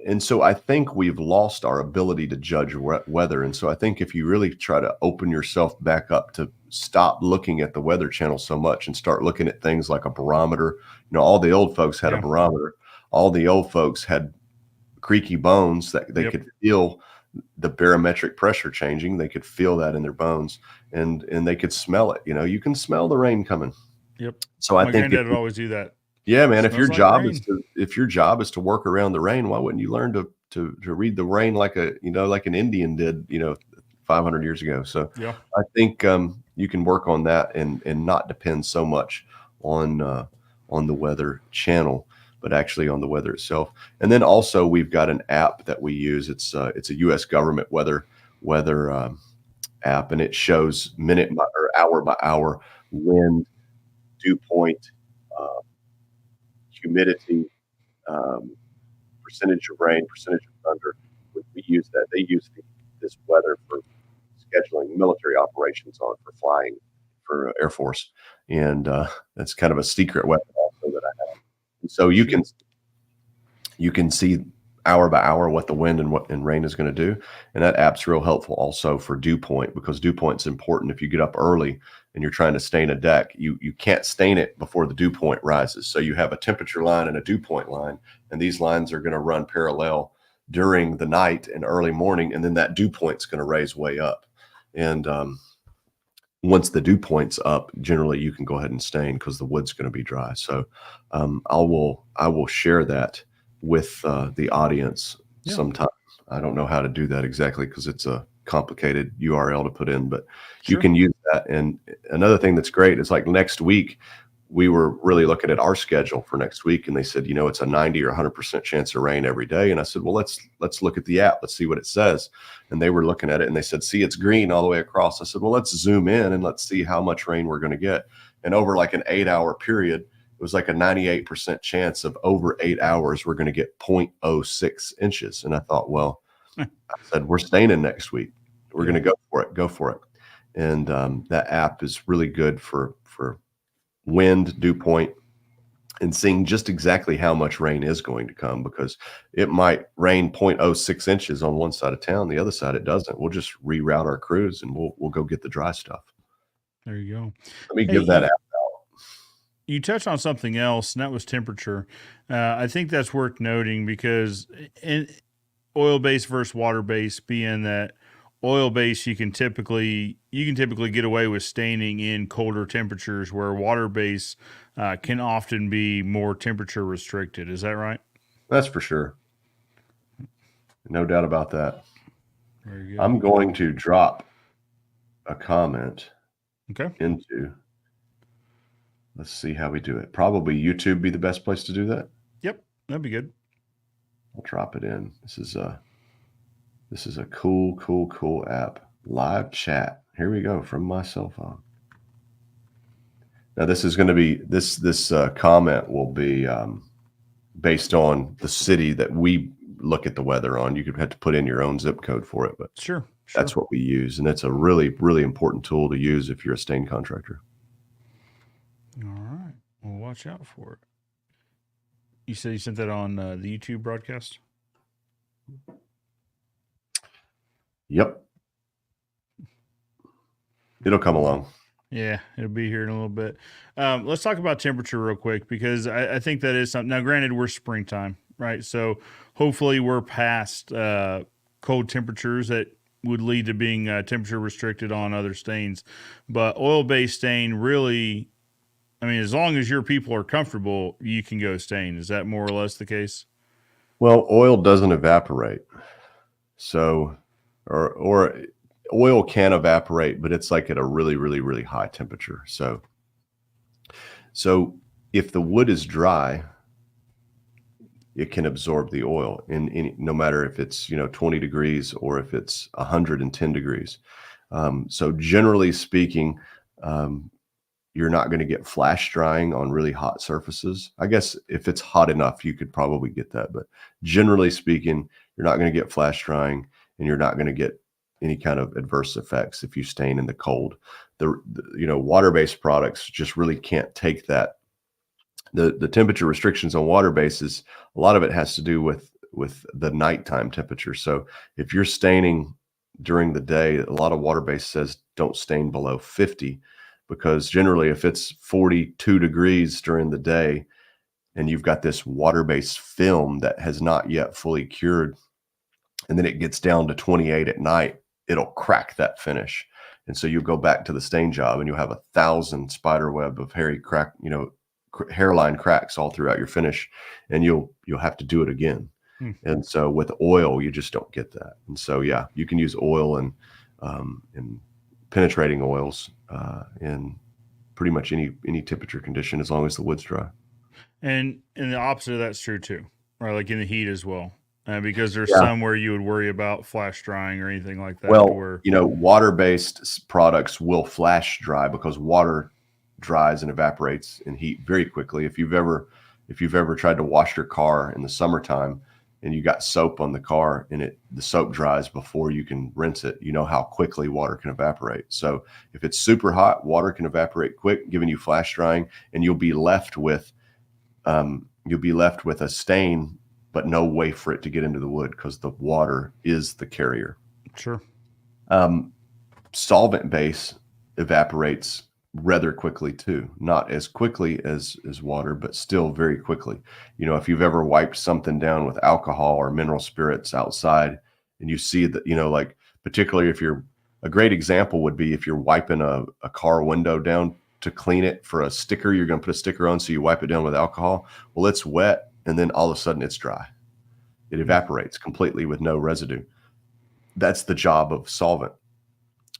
Speaker 3: And so I think we've lost our ability to judge weather. And so I think if you really try to open yourself back up to stop looking at the Weather Channel so much and start looking at things like a barometer, all the old folks had a barometer. All the old folks had creaky bones that they could feel the barometric pressure changing. They could feel that in their bones, and they could smell it. You can smell the rain coming.
Speaker 2: Yep.
Speaker 3: So I
Speaker 2: My
Speaker 3: think
Speaker 2: granddad would always do that.
Speaker 3: yeah, man.
Speaker 2: Smells like rain.
Speaker 3: If your job is to work around the rain, why wouldn't you learn to read the rain like like an Indian did, 500 years ago? So
Speaker 2: Yeah.
Speaker 3: I think you can work on that and not depend so much on the Weather Channel, but actually on the weather itself. And then also we've got an app that we use. It's a U.S. government weather app, and it shows minute or hour by hour wind, dew point, humidity, percentage of rain, percentage of thunder. We use that. They use this weather for scheduling military operations for flying for Air Force, and that's kind of a secret weapon also that I have. And so you can see hour by hour what the wind and rain is going to do, and that app's real helpful also for dew point, because dew point's important. If you get up early and you're trying to stain a deck, you can't stain it before the dew point rises. So you have a temperature line and a dew point line, and these lines are going to run parallel during the night and early morning, and then that dew point's going to raise way up. And once the dew point's up, generally you can go ahead and stain because the wood's going to be dry. So I will share that with the audience sometime. I don't know how to do that exactly because it's a complicated URL to put in, but you can use that. And another thing that's great is like next week, we were really looking at our schedule for next week, and they said, it's a 90 or 100% chance of rain every day. And I said, well, let's look at the app. Let's see what it says. And they were looking at it and they said, see, it's green all the way across. I said, well, let's zoom in and let's see how much rain we're going to get. And over like an 8-hour period, it was like a 98% chance of over 8 hours, we're going to get 0.06 inches. And I thought, well, I said, we're staying next week. We're going to go for it. And that app is really good for wind, dew point, and seeing just exactly how much rain is going to come, because it might rain 0.06 inches on one side of town. The other side, it doesn't. We'll just reroute our crews and we'll go get the dry stuff.
Speaker 2: There you go.
Speaker 3: Let me give that app out.
Speaker 2: You touched on something else, and that was temperature. I think that's worth noting because in oil-based versus water-based, being that oil-based, you can typically get away with staining in colder temperatures, where water-based can often be more temperature restricted. Is that right?
Speaker 3: That's for sure. No doubt about that.
Speaker 2: Very good.
Speaker 3: I'm going to drop a comment into. Let's see how we do it. Probably YouTube be the best place to do that.
Speaker 2: Yep, that'd be good.
Speaker 3: I'll drop it in. This is a cool app. Live chat. Here we go from my cell phone. Now this is going to be this comment will be based on the city that we look at the weather on. You could have to put in your own zip code for it, but
Speaker 2: sure.
Speaker 3: That's what we use, and it's a really, really important tool to use if you're a stain contractor.
Speaker 2: All right. Well, watch out for it. You said you sent that on the YouTube broadcast?
Speaker 3: Yep. It'll come along.
Speaker 2: Yeah, it'll be here in a little bit. Let's talk about temperature real quick, because I think that is something. Now, granted, we're springtime, right? So hopefully we're past cold temperatures that would lead to being temperature restricted on other stains. But oil-based stain really, I mean, as long as your people are comfortable, you can go stain. Is that more or less the case?
Speaker 3: Well, oil doesn't evaporate. So or oil can evaporate, but it's like at a really, really, really high temperature. So if the wood is dry, it can absorb the oil no matter if it's 20 degrees or if it's 110 degrees. So generally speaking, you're not going to get flash drying on really hot surfaces. I guess if it's hot enough, you could probably get that. But generally speaking, you're not going to get flash drying, and you're not going to get any kind of adverse effects if you stain in the cold. The water-based products just really can't take that. The temperature restrictions on water bases, a lot of it has to do with the nighttime temperature. So if you're staining during the day, a lot of water base says don't stain below 50, because generally if it's 42 degrees during the day and you've got this water-based film that has not yet fully cured, and then it gets down to 28 at night, it'll crack that finish. And so you go back to the stain job and you'll have 1,000 spider web of hairy crack, hairline cracks all throughout your finish, and you'll have to do it again. And so with oil, you just don't get that. And so, yeah, you can use oil and penetrating oils in pretty much any temperature condition, as long as the wood's dry.
Speaker 2: And the opposite of that's true too, right? Like in the heat as well, because there's some where you would worry about flash drying or anything like that.
Speaker 3: Well, water-based products will flash dry because water dries and evaporates in heat very quickly. If you've ever tried to wash your car in the summertime and you got soap on the car and the soap dries before you can rinse it, you know how quickly water can evaporate. So if it's super hot, water can evaporate quick, giving you flash drying, and you'll be left with a stain, but no way for it to get into the wood because the water is the carrier.
Speaker 2: Sure.
Speaker 3: Solvent base evaporates rather quickly too, not as quickly as water, but still very quickly. If you've ever wiped something down with alcohol or mineral spirits outside, and you see that, like particularly a great example would be if you're wiping a car window down to clean it for a sticker, you're going to put a sticker on, so you wipe it down with alcohol. Well, it's wet, and then all of a sudden it's dry. It evaporates completely with no residue. That's the job of solvent.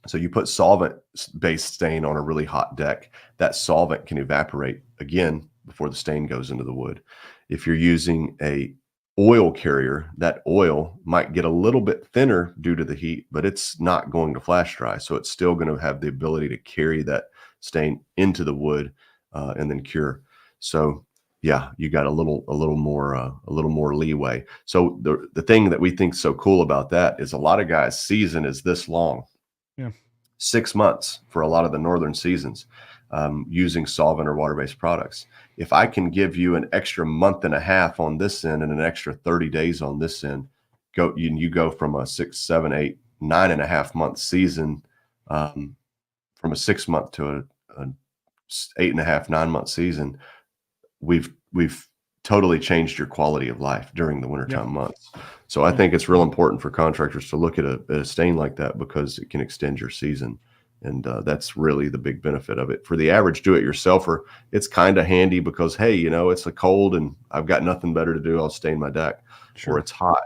Speaker 3: So you put solvent-based stain on a really hot deck, that solvent can evaporate again before the stain goes into the wood. If you're using a oil carrier, that oil might get a little bit thinner due to the heat, but it's not going to flash dry. So it's still going to have the ability to carry that stain into the wood and then cure. So yeah, you got a little more leeway. So the thing that we think is so cool about that is a lot of guys' season is this long.
Speaker 2: Yeah.
Speaker 3: 6 months for a lot of the northern seasons, using solvent or water-based products. If I can give you an extra month and a half on this end and an extra 30 days on this end, you go from a 6, 7, 8, 9.5 month season, from a 6 month to a 8.5, 9 month season. We've totally changed your quality of life during the wintertime months. So I think it's real important for contractors to look at a stain like that, because it can extend your season. And that's really the big benefit of it. For the average do-it-yourselfer, it's kind of handy because, hey, it's a cold and I've got nothing better to do. I'll stain my deck. Sure. Or it's hot.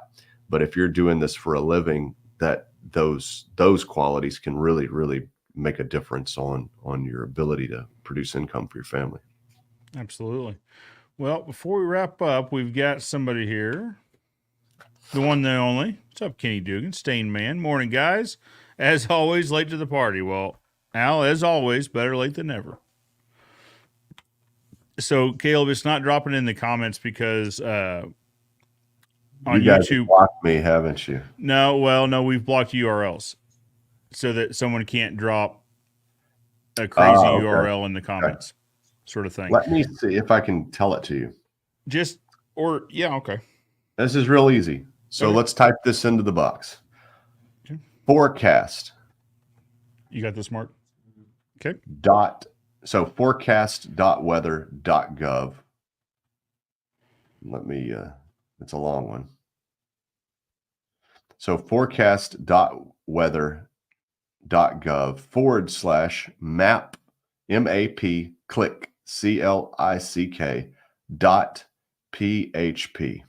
Speaker 3: But if you're doing this for a living, that those qualities can really, really make a difference on your ability to produce income for your family.
Speaker 2: Absolutely. Well, before we wrap up, we've got somebody here. The one and only. What's up, Kenny Dugan? Stain Man. Morning, guys. As always, late to the party. Well, Al, as always, better late than never. So, Caleb, it's not dropping in the comments because on
Speaker 3: you guys
Speaker 2: YouTube.
Speaker 3: Blocked me, haven't you?
Speaker 2: No, we've blocked URLs so that someone can't drop a crazy URL in the comments, sort of thing.
Speaker 3: Let me see if I can tell it to you.
Speaker 2: Okay.
Speaker 3: This is real easy. So let's type this into the box.
Speaker 2: Okay.
Speaker 3: Forecast.
Speaker 2: You got this, Mark? Okay.
Speaker 3: Forecast.weather.gov. It's a long one. So forecast.weather.gov/map, MAP, click, CLICK, .php.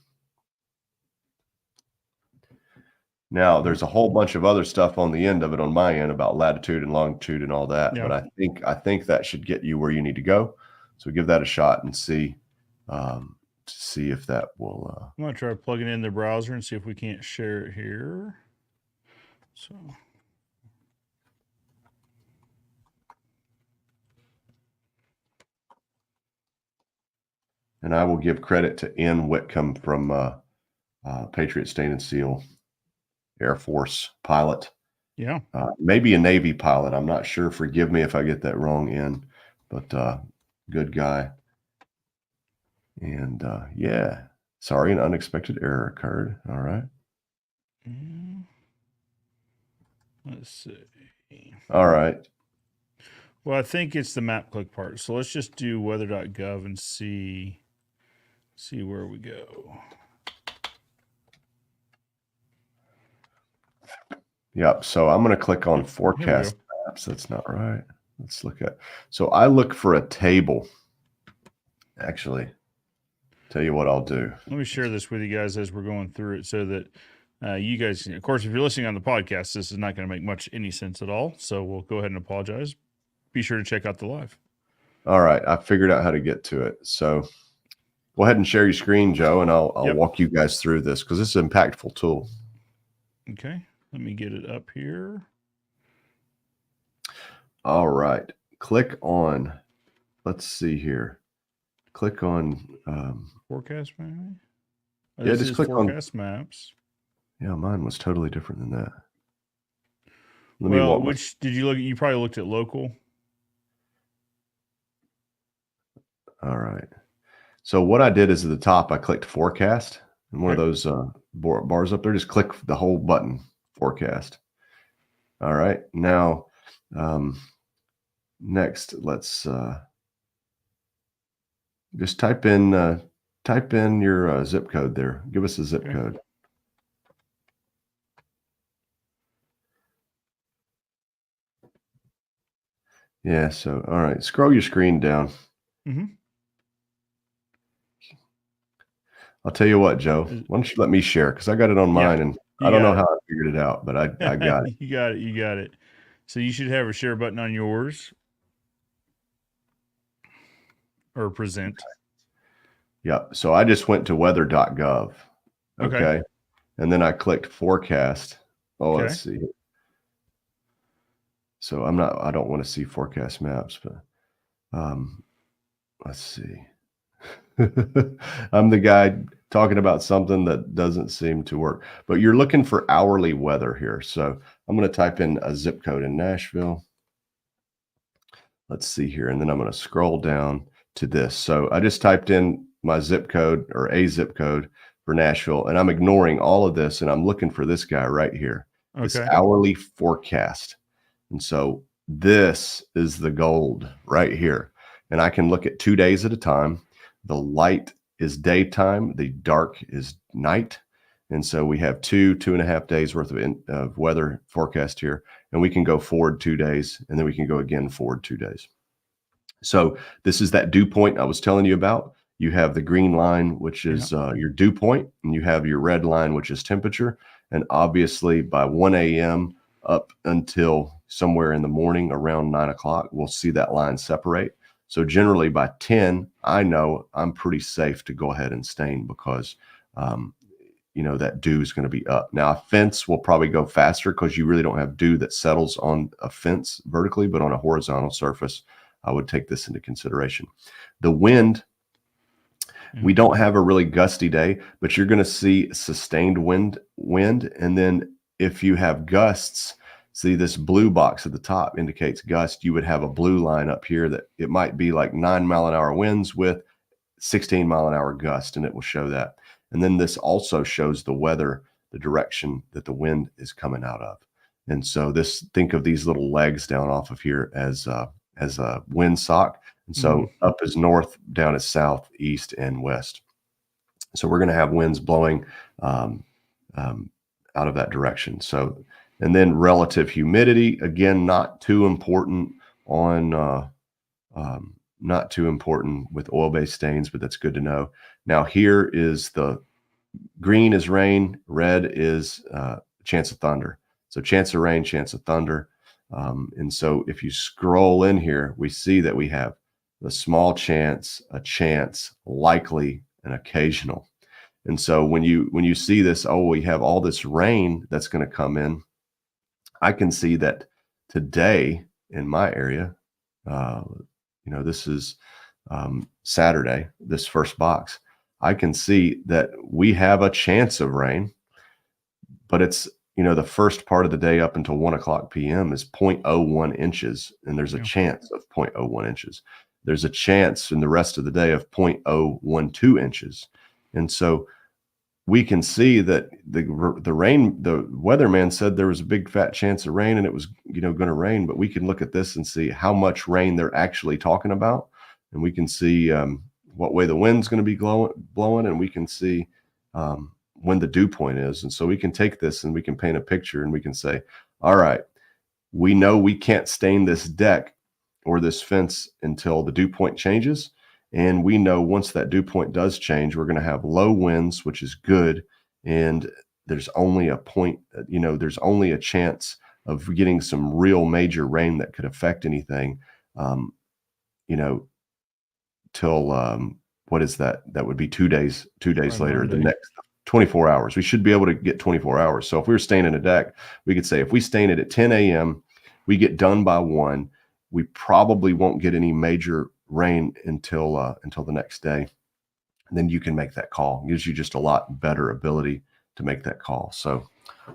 Speaker 3: Now, there's a whole bunch of other stuff on the end of it on my end about latitude and longitude and all that,
Speaker 2: Yeah.
Speaker 3: but I think that should get you where you need to go. So give that a shot and see if that will.
Speaker 2: I'm gonna try plugging in the browser and see if we can't share it here. So.
Speaker 3: And I will give credit to N. Whitcomb from Patriot Stain and Seal, Air Force pilot.
Speaker 2: Yeah.
Speaker 3: Maybe a Navy pilot. I'm not sure. Forgive me if I get that wrong, N, but good guy. And yeah, sorry, an unexpected error occurred. All right.
Speaker 2: Let's see.
Speaker 3: All right.
Speaker 2: Well, I think it's the map click part. So let's just do weather.gov and see where we go.
Speaker 3: Yep. So I'm going to click on forecast maps. That's not right. Let's look at. So I look for a table. Actually, tell you what I'll do.
Speaker 2: Let me share this with you guys as we're going through it so that you guys, of course, if you're listening on the podcast, this is not going to make much any sense at all. So we'll go ahead and apologize. Be sure to check out the live.
Speaker 3: All right. I figured out how to get to it. So go ahead and share your screen, Joe, and I'll walk you guys through this because this is an impactful tool.
Speaker 2: Okay. Let me get it up here.
Speaker 3: All right. Click on, let's see here. Click on
Speaker 2: forecast map.
Speaker 3: Yeah, just click on
Speaker 2: forecast maps.
Speaker 3: Yeah, mine was totally different than that.
Speaker 2: Which did you look at? You probably looked at local.
Speaker 3: All right. So what I did is at the top, I clicked forecast, and one of those bars up there, just click the whole button, forecast. All right. Now, next, let's just type in your zip code there. Give us a zip code. Yeah. So, all right. Scroll your screen down.
Speaker 2: Mm-hmm.
Speaker 3: I'll tell you what, Joe. Why don't you let me share? Because I got it on mine, and I don't know how I figured it out, but I got it.
Speaker 2: You got it. So you should have a share button on yours. Or present.
Speaker 3: Yep. So I just went to weather.gov. Okay. And then I clicked forecast. Oh, let's see. So I don't want to see forecast maps, but let's see. I'm the guy talking about something that doesn't seem to work, but you're looking for hourly weather here. So I'm going to type in a zip code in Nashville. Let's see here. And then I'm going to scroll down to this. So I just typed in my zip code or a zip code for Nashville, and I'm ignoring all of this, and I'm looking for this guy right here. This hourly forecast. And so this is the gold right here. And I can look at 2 days at a time. The light is daytime. The dark is night. And so we have 2.5 days worth of weather forecast here. And we can go forward 2 days, and then we can go again forward 2 days. So this is that dew point I was telling you about. You have the green line, which is your dew point, and you have your red line, which is temperature. And obviously by 1 a.m. up until somewhere in the morning around 9 o'clock, we'll see that line separate. So generally by 10, I know I'm pretty safe to go ahead and stain because, that dew is going to be up. Now, a fence will probably go faster because you really don't have dew that settles on a fence vertically, but on a horizontal surface, I would take this into consideration. The wind, we don't have a really gusty day, but you're going to see sustained wind. And then if you have gusts, see this blue box at the top indicates gust. You would have a blue line up here that it might be like 9-mile-an-hour winds with 16-mile-an-hour gust, and it will show that. And then this also shows the weather, the direction that the wind is coming out of. And so think of these little legs down off of here as a wind sock. And so up is north, down is south, east, and west. So we're going to have winds blowing out of that direction. So, and then relative humidity, again, not too important not too important with oil-based stains, but that's good to know. Now here is the green is rain, red is chance of thunder. So chance of rain, chance of thunder. And so if you scroll in here, we see that we have the small chance, a chance, likely, and occasional. And so when you see this, oh, we have all this rain that's going to come in, I can see that today in my area, this is Saturday, this first box, I can see that we have a chance of rain, but it's, the first part of the day up until 1:00 p.m. is 0.01 inches, and there's a chance of 0.01 inches. There's a chance in the rest of the day of 0.012 inches. And so we can see that the rain, the weatherman said there was a big fat chance of rain and it was, going to rain, but we can look at this and see how much rain they're actually talking about. And we can see what way the wind's going to be blowing, and we can see when the dew point is. And so we can take this and we can paint a picture and we can say, all right, we know we can't stain this deck or this fence until the dew point changes. And we know once that dew point does change, we're going to have low winds, which is good. And there's only there's only a chance of getting some real major rain that could affect anything, till what is that? That would be 2 days, 2 days later, the next 24 hours. We should be able to get 24 hours. So if we were staining a deck, we could say if we stain it at 10 a.m., we get done by 1, we probably won't get any major rain until the next day. And then you can make that call. It gives you just a lot better ability to make that call. So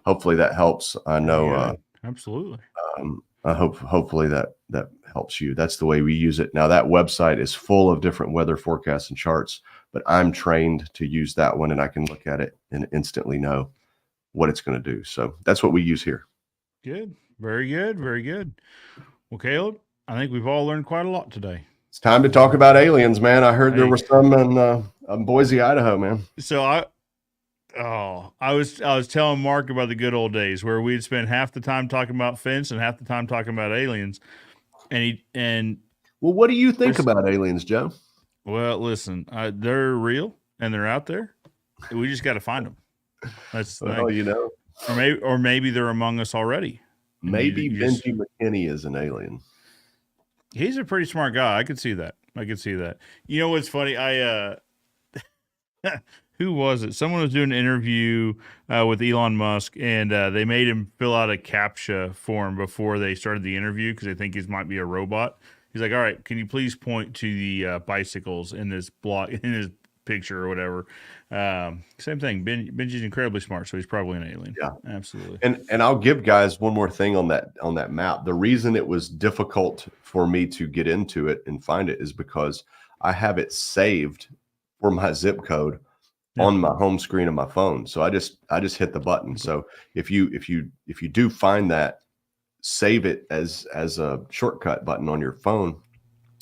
Speaker 3: hopefully that helps. I know.
Speaker 2: Absolutely.
Speaker 3: Hopefully that helps you. That's the way we use it. Now that website is full of different weather forecasts and charts, but I'm trained to use that one, and I can look at it and instantly know what it's going to do. So that's what we use here.
Speaker 2: Good. Very good. Very good. Well, Caleb, I think we've all learned quite a lot today.
Speaker 3: It's time to talk about aliens, man. I heard there were some in Boise, Idaho, man.
Speaker 2: So I was telling Mark about the good old days where we'd spend half the time talking about fence and half the time talking about aliens.
Speaker 3: Well, what do you think about aliens, Joe?
Speaker 2: Well, listen, they're real and they're out there. We just got to find them. That's the thing. Or maybe they're among us already.
Speaker 3: Maybe Benji McKinney is an alien.
Speaker 2: He's a pretty smart guy. I could see that. You know what's funny? Who was it? Someone was doing an interview with Elon Musk, and they made him fill out a CAPTCHA form before they started the interview because they think he might be a robot. He's like, all right, can you please point to the bicycles in this picture or whatever? Same thing. Benji's incredibly smart, so he's probably an alien.
Speaker 3: Yeah,
Speaker 2: absolutely.
Speaker 3: And I'll give guys one more thing on that map. The reason it was difficult for me to get into it and find it is because I have it saved for my zip code on my home screen of my phone. So I just hit the button. Okay. So if you do find that, save it as a shortcut button on your phone.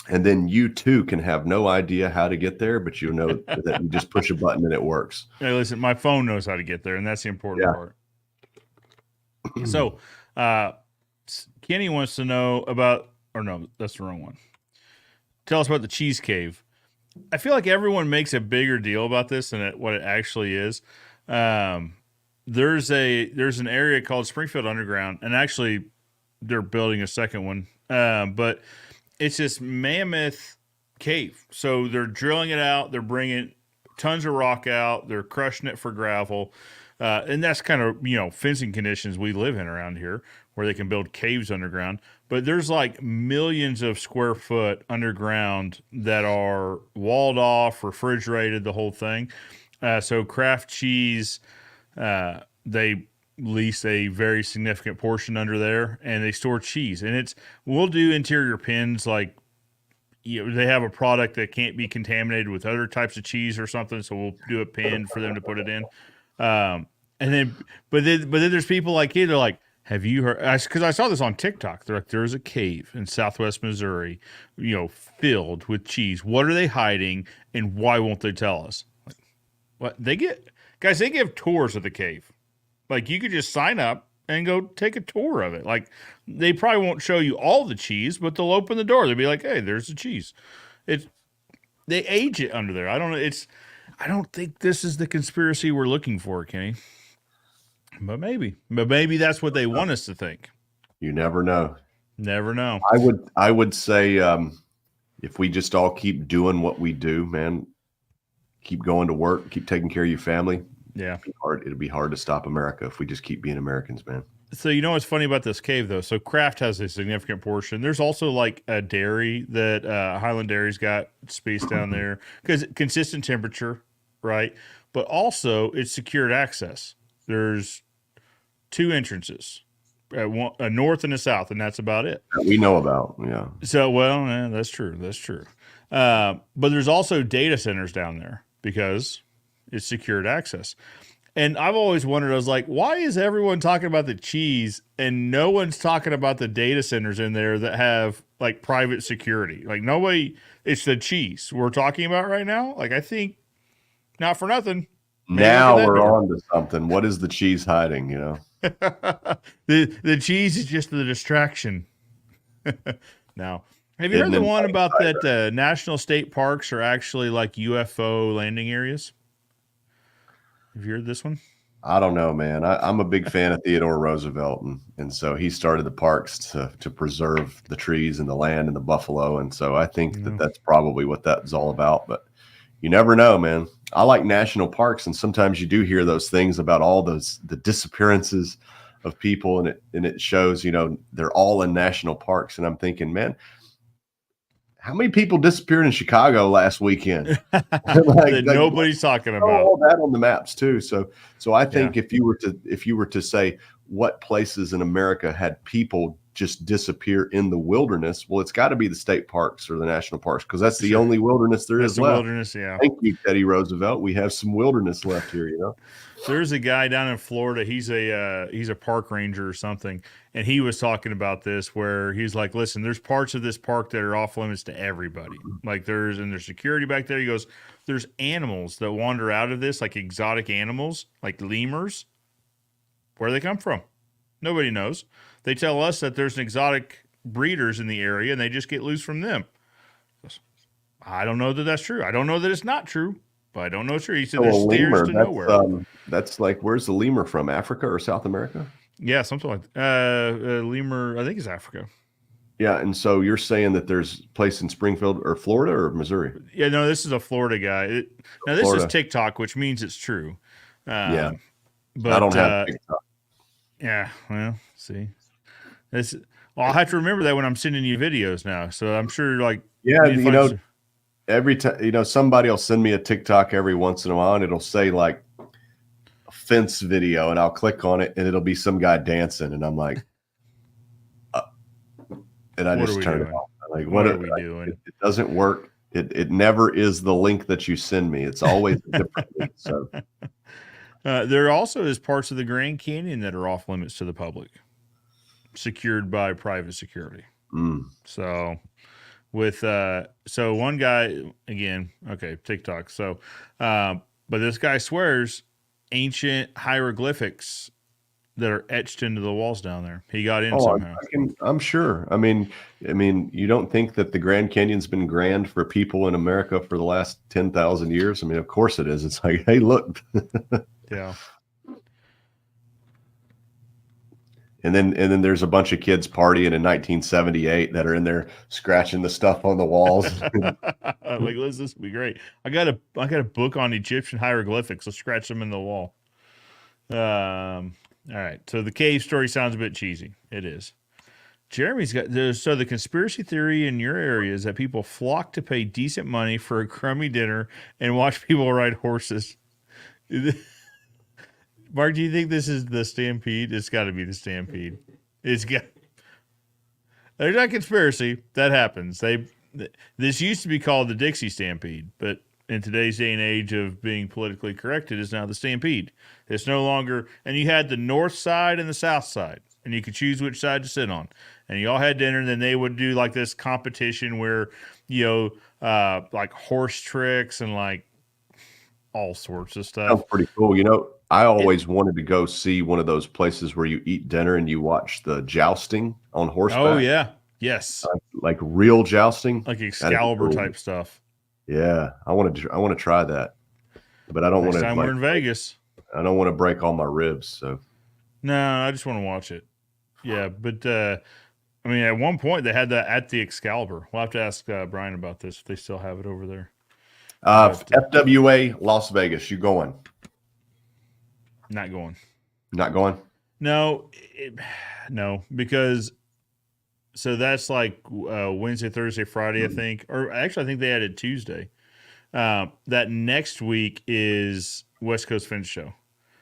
Speaker 3: And then you too can have no idea how to get there, but you know that you just push a button and it works.
Speaker 2: Hey, listen, my phone knows how to get there, and that's the important part. So, Kenny wants to know that's the wrong one. Tell us about the cheese cave. I feel like everyone makes a bigger deal about this than what it actually is. There's an area called Springfield Underground, and actually they're building a second one. But it's this mammoth cave. So they're drilling it out. They're bringing tons of rock out. They're crushing it for gravel. And that's kind of, fencing conditions we live in around here where they can build caves underground. But there's like millions of square foot underground that are walled off, refrigerated, the whole thing. So Kraft Cheese, they lease a very significant portion under there, and they store cheese. And we'll do interior pins, like they have a product that can't be contaminated with other types of cheese or something, so we'll do a pin for them to put it in. But then there's people like you. They're like, "Have you heard?" Because I saw this on TikTok. They're like, "There's a cave in Southwest Missouri, filled with cheese. What are they hiding, and why won't they tell us?" Like, what they give tours of the cave. Like, you could just sign up and go take a tour of it. Like, they probably won't show you all the cheese, but they'll open the door. They'll be like, "Hey, there's the cheese." They age it under there. I don't know. I don't think this is the conspiracy we're looking for, Kenny. But maybe that's what they want us to think.
Speaker 3: You never know.
Speaker 2: Never know.
Speaker 3: I would say if we just all keep doing what we do, man, keep going to work, keep taking care of your family.
Speaker 2: Yeah.
Speaker 3: It'll be hard to stop America if we just keep being Americans, man.
Speaker 2: So you know what's funny about this cave though? So Kraft has a significant portion. There's also like a dairy that Highland Dairy's got space down there because consistent temperature, right? But also it's secured access. There's 2 entrances, a north and a south, and that's about it.
Speaker 3: That we know about, yeah.
Speaker 2: So that's true. That's true. But there's also data centers down there because it's secured access. And I've always wondered, I was like, why is everyone talking about the cheese and no one's talking about the data centers in there that have like private security? Like nobody, it's the cheese we're talking about right now. Like I think, not for nothing.
Speaker 3: Now we're on to something. What is the cheese hiding, you know?
Speaker 2: the cheese is just the distraction. Now, have you heard the one about that national state parks are actually like UFO landing areas? Have you heard this one?
Speaker 3: I don't know, man. I'm a big fan of Theodore Roosevelt, and so he started the parks to preserve the trees and the land and the buffalo, and so I think that's probably what that's all about. But you never know, man. I like national parks, and sometimes you do hear those things about all the disappearances of people, and it shows, you know, they're all in national parks, and I'm thinking, man, how many people disappeared in Chicago last weekend?
Speaker 2: That nobody's talking about.
Speaker 3: All that on the maps too. So I think if you were to say what places in America had people just disappear in the wilderness, well, it's got to be the state parks or the national parks because that's the only wilderness there is left.
Speaker 2: Wilderness, yeah.
Speaker 3: Thank you, Teddy Roosevelt. We have some wilderness left here, you know.
Speaker 2: There's a guy down in Florida. He's a park ranger or something, and he was talking about this where he's like, "Listen, there's parts of this park that are off limits to everybody. Like there's security back there." He goes, "There's animals that wander out of this, like exotic animals, like lemurs. Where do they come from? Nobody knows. They tell us that there's exotic breeders in the area, and they just get loose from them." I don't know that that's true. I don't know that it's not true. But I don't know it's true. He said there's stairs to nowhere.
Speaker 3: That's like, where's the lemur from? Africa or South America?
Speaker 2: Yeah, something like that. Lemur, I think it's Africa.
Speaker 3: Yeah, and so you're saying that there's a place in Springfield or Florida or Missouri?
Speaker 2: Yeah, no, this is a Florida guy. Now, this is TikTok, which means it's true.
Speaker 3: Yeah,
Speaker 2: but
Speaker 3: I don't have TikTok.
Speaker 2: Yeah, well, see. I'll have to remember that when I'm sending you videos now. So I'm sure, like...
Speaker 3: Yeah, you know... Every time, you know, somebody will send me a TikTok every once in a while, and it'll say like a fence video, and I'll click on it, and it'll be some guy dancing, and I'm like, and I just turn it off. Like, what are we doing? It doesn't work. It never is the link that you send me. It's always a different link. So
Speaker 2: there also is parts of the Grand Canyon that are off limits to the public, secured by private security. So. With so one guy again, okay, TikTok. So, but this guy swears ancient hieroglyphics that are etched into the walls down there. He got in somehow.
Speaker 3: I'm sure. I mean, you don't think that the Grand Canyon's been grand for people in America for the last 10,000 years? I mean, of course it is. It's like, hey, look.
Speaker 2: Yeah.
Speaker 3: And then there's a bunch of kids partying in 1978 that are in there scratching the stuff on the walls.
Speaker 2: Like, this will be great. I got a book on Egyptian hieroglyphics. Let's scratch them in the wall. All right. So the cave story sounds a bit cheesy. It is. Jeremy's got so the conspiracy theory in your area is that people flock to pay decent money for a crummy dinner and watch people ride horses. Mark, do you think this is the Stampede? It's got to be the Stampede. There's not conspiracy. That happens. This used to be called the Dixie Stampede, but in today's day and age of being politically correct, it is now the Stampede. It's no longer, and you had the north side and the south side, and you could choose which side to sit on. And you all had dinner, and then they would do like this competition where, you know, like horse tricks and like all sorts of stuff.
Speaker 3: That's pretty cool. You know, I always wanted to go see one of those places where you eat dinner and you watch the jousting on horseback.
Speaker 2: Oh, yeah. Yes.
Speaker 3: Like real jousting.
Speaker 2: Like Excalibur type stuff.
Speaker 3: Yeah. I want to try that. But I don't want to.
Speaker 2: Next time we're in Vegas.
Speaker 3: I don't want to break all my ribs. So
Speaker 2: No, I just want to watch it. Yeah, but I mean, at one point they had that at the Excalibur. We'll have to ask Brian about this if they still have it over there. But,
Speaker 3: FWA Las Vegas. You going?
Speaker 2: not going.
Speaker 3: Not going?
Speaker 2: No, no, because so that's like Wednesday, Thursday, Friday, I think, or actually, I think they added Tuesday. That next week is West Coast Fence Show,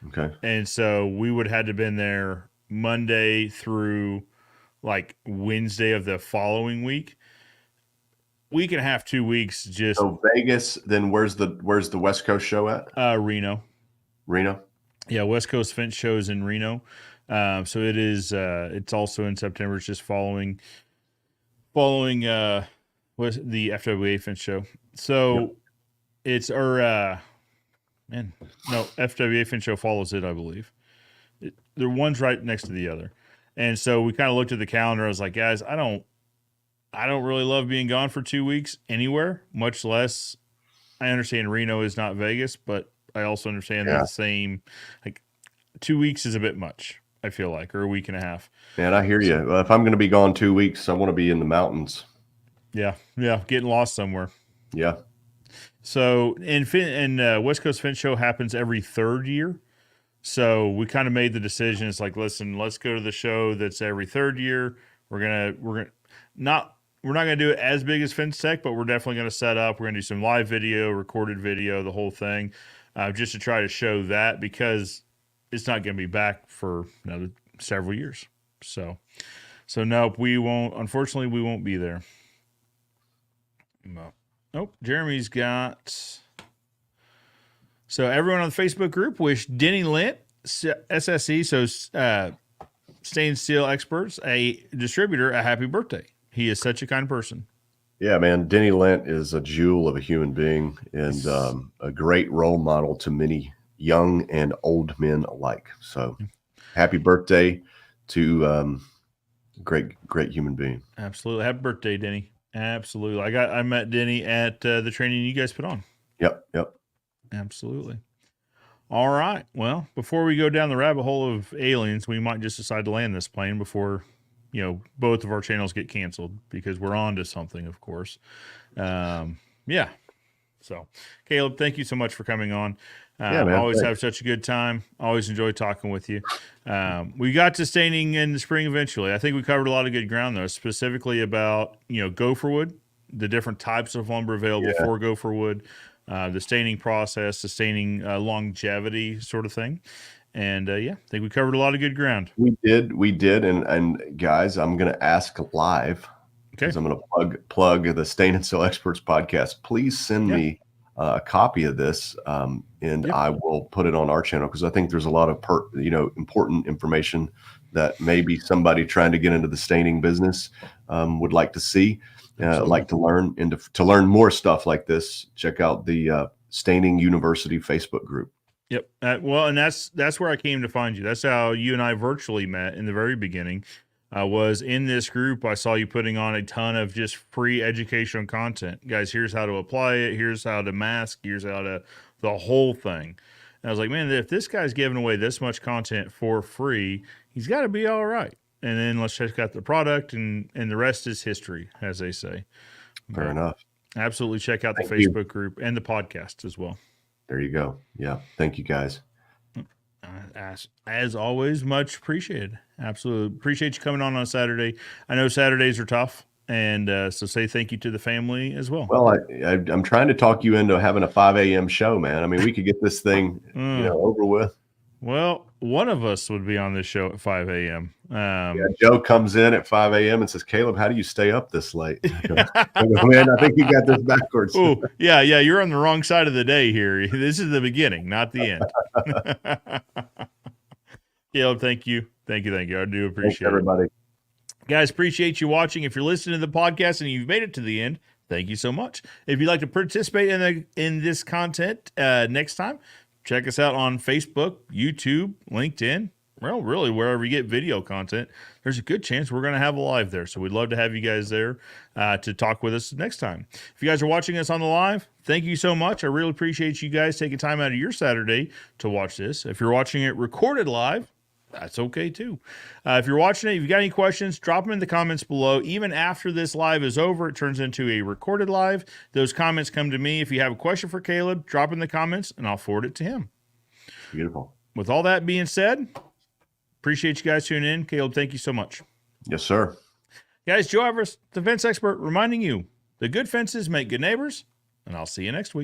Speaker 3: Okay.
Speaker 2: and so we would have to been there Monday through like Wednesday of the following week. Week and a half, 2 weeks, just
Speaker 3: So Vegas. Then where's the West Coast show at?
Speaker 2: Reno.
Speaker 3: Reno.
Speaker 2: Yeah, West Coast Fence shows in Reno. So it is. It's also in September. It's just following was the FWA Fence show. So it's man, no, FWA Fence show follows it, I believe. They're one's right next to the other, and so we kind of looked at the calendar. I was like, guys, I don't really love being gone for 2 weeks anywhere. Much less, I understand Reno is not Vegas, but I also understand that the same, like 2 weeks is a bit much. I feel like, or a week and a half.
Speaker 3: Man, I hear you. Well, if I'm going to be gone 2 weeks, I want to be in the mountains.
Speaker 2: Yeah, getting lost somewhere.
Speaker 3: Yeah.
Speaker 2: So, and West Coast Fence Show happens every third year. So we kind of made the decision. It's like, listen, let's go to the show that's every third year. We're not gonna do it as big as Fence Tech, but we're definitely gonna set up. We're gonna do some live video, recorded video, the whole thing, just to try to show that, because it's not gonna be back for another several years. So nope, we won't. Unfortunately, we won't be there. No. Nope. Jeremy's got. So everyone on the Facebook group wish Denny Lint, SSE, so Stain Steel Experts, a distributor, a happy birthday. He is such a kind person.
Speaker 3: Yeah, man. Denny Lint is a jewel of a human being and a great role model to many young and old men alike. So happy birthday to great human being.
Speaker 2: Absolutely. Happy birthday, Denny. Absolutely. I met Denny at the training you guys put on.
Speaker 3: Yep.
Speaker 2: Absolutely. All right. Well, before we go down the rabbit hole of aliens, we might just decide to land this plane before, both of our channels get canceled, because we're on to something, of course. Yeah. So, Caleb, thank you so much for coming on.
Speaker 3: Man,
Speaker 2: always
Speaker 3: thanks.
Speaker 2: have such a good time. Always enjoy talking with you. We got to staining in the spring eventually. I think we covered a lot of good ground, though, specifically about, Gopherwood, the different types of lumber available for Gopherwood, the staining process, the staining longevity sort of thing. And I think we covered a lot of good ground.
Speaker 3: We did. And guys, I'm going to ask live, because I'm going to plug the Stain and Seal Experts podcast. Please send me a copy of this, and I will put it on our channel, because I think there's a lot of important information that maybe somebody trying to get into the staining business would like to see, like to learn, and to learn more stuff like this. Check out the Staining University Facebook group.
Speaker 2: Yep. Well, and that's where I came to find you. That's how you and I virtually met in the very beginning. I was in this group. I saw you putting on a ton of just free educational content. Guys, here's how to apply it. Here's how to mask. Here's how to the whole thing. And I was like, man, if this guy's giving away this much content for free, he's got to be all right. And then let's check out the product, and the rest is history, as they say.
Speaker 3: Fair enough.
Speaker 2: Absolutely check out the Facebook group and the podcast as well.
Speaker 3: There you go. Yeah. Thank you, guys.
Speaker 2: As always, much appreciated. Absolutely appreciate you coming on a Saturday. I know Saturdays are tough, and so say thank you to the family as well.
Speaker 3: Well, I'm trying to talk you into having a 5 a.m. show, man. I mean, we could get this thing, over with.
Speaker 2: Well, one of us would be on this show at 5 a.m.
Speaker 3: Joe comes in at 5 a.m. and says, Caleb, how do you stay up this late? I go, man, I think you got this backwards.
Speaker 2: Oh, yeah, you're on the wrong side of the day here. This is the beginning, not the end. Caleb, thank you. I do appreciate it.
Speaker 3: Everybody.
Speaker 2: Guys, appreciate you watching. If you're listening to the podcast and you've made it to the end, thank you so much. If you'd like to participate in this content next time, check us out on Facebook, YouTube, LinkedIn. Well, really, wherever you get video content, there's a good chance we're going to have a live there. So we'd love to have you guys there to talk with us next time. If you guys are watching us on the live, thank you so much. I really appreciate you guys taking time out of your Saturday to watch this. If you're watching it recorded live, That's okay too. If you're watching it, if you've got any questions, drop them in the comments below. Even after this live is over, it turns into a recorded live. Those comments come to me. If you have a question for Caleb, drop in the comments and I'll forward it to him.
Speaker 3: Beautiful.
Speaker 2: With all that being said, appreciate you guys tuning in. Caleb, thank you so much.
Speaker 3: Yes, sir.
Speaker 2: Guys, Joe Everest, the fence expert, reminding you, the good fences make good neighbors, and I'll see you next week.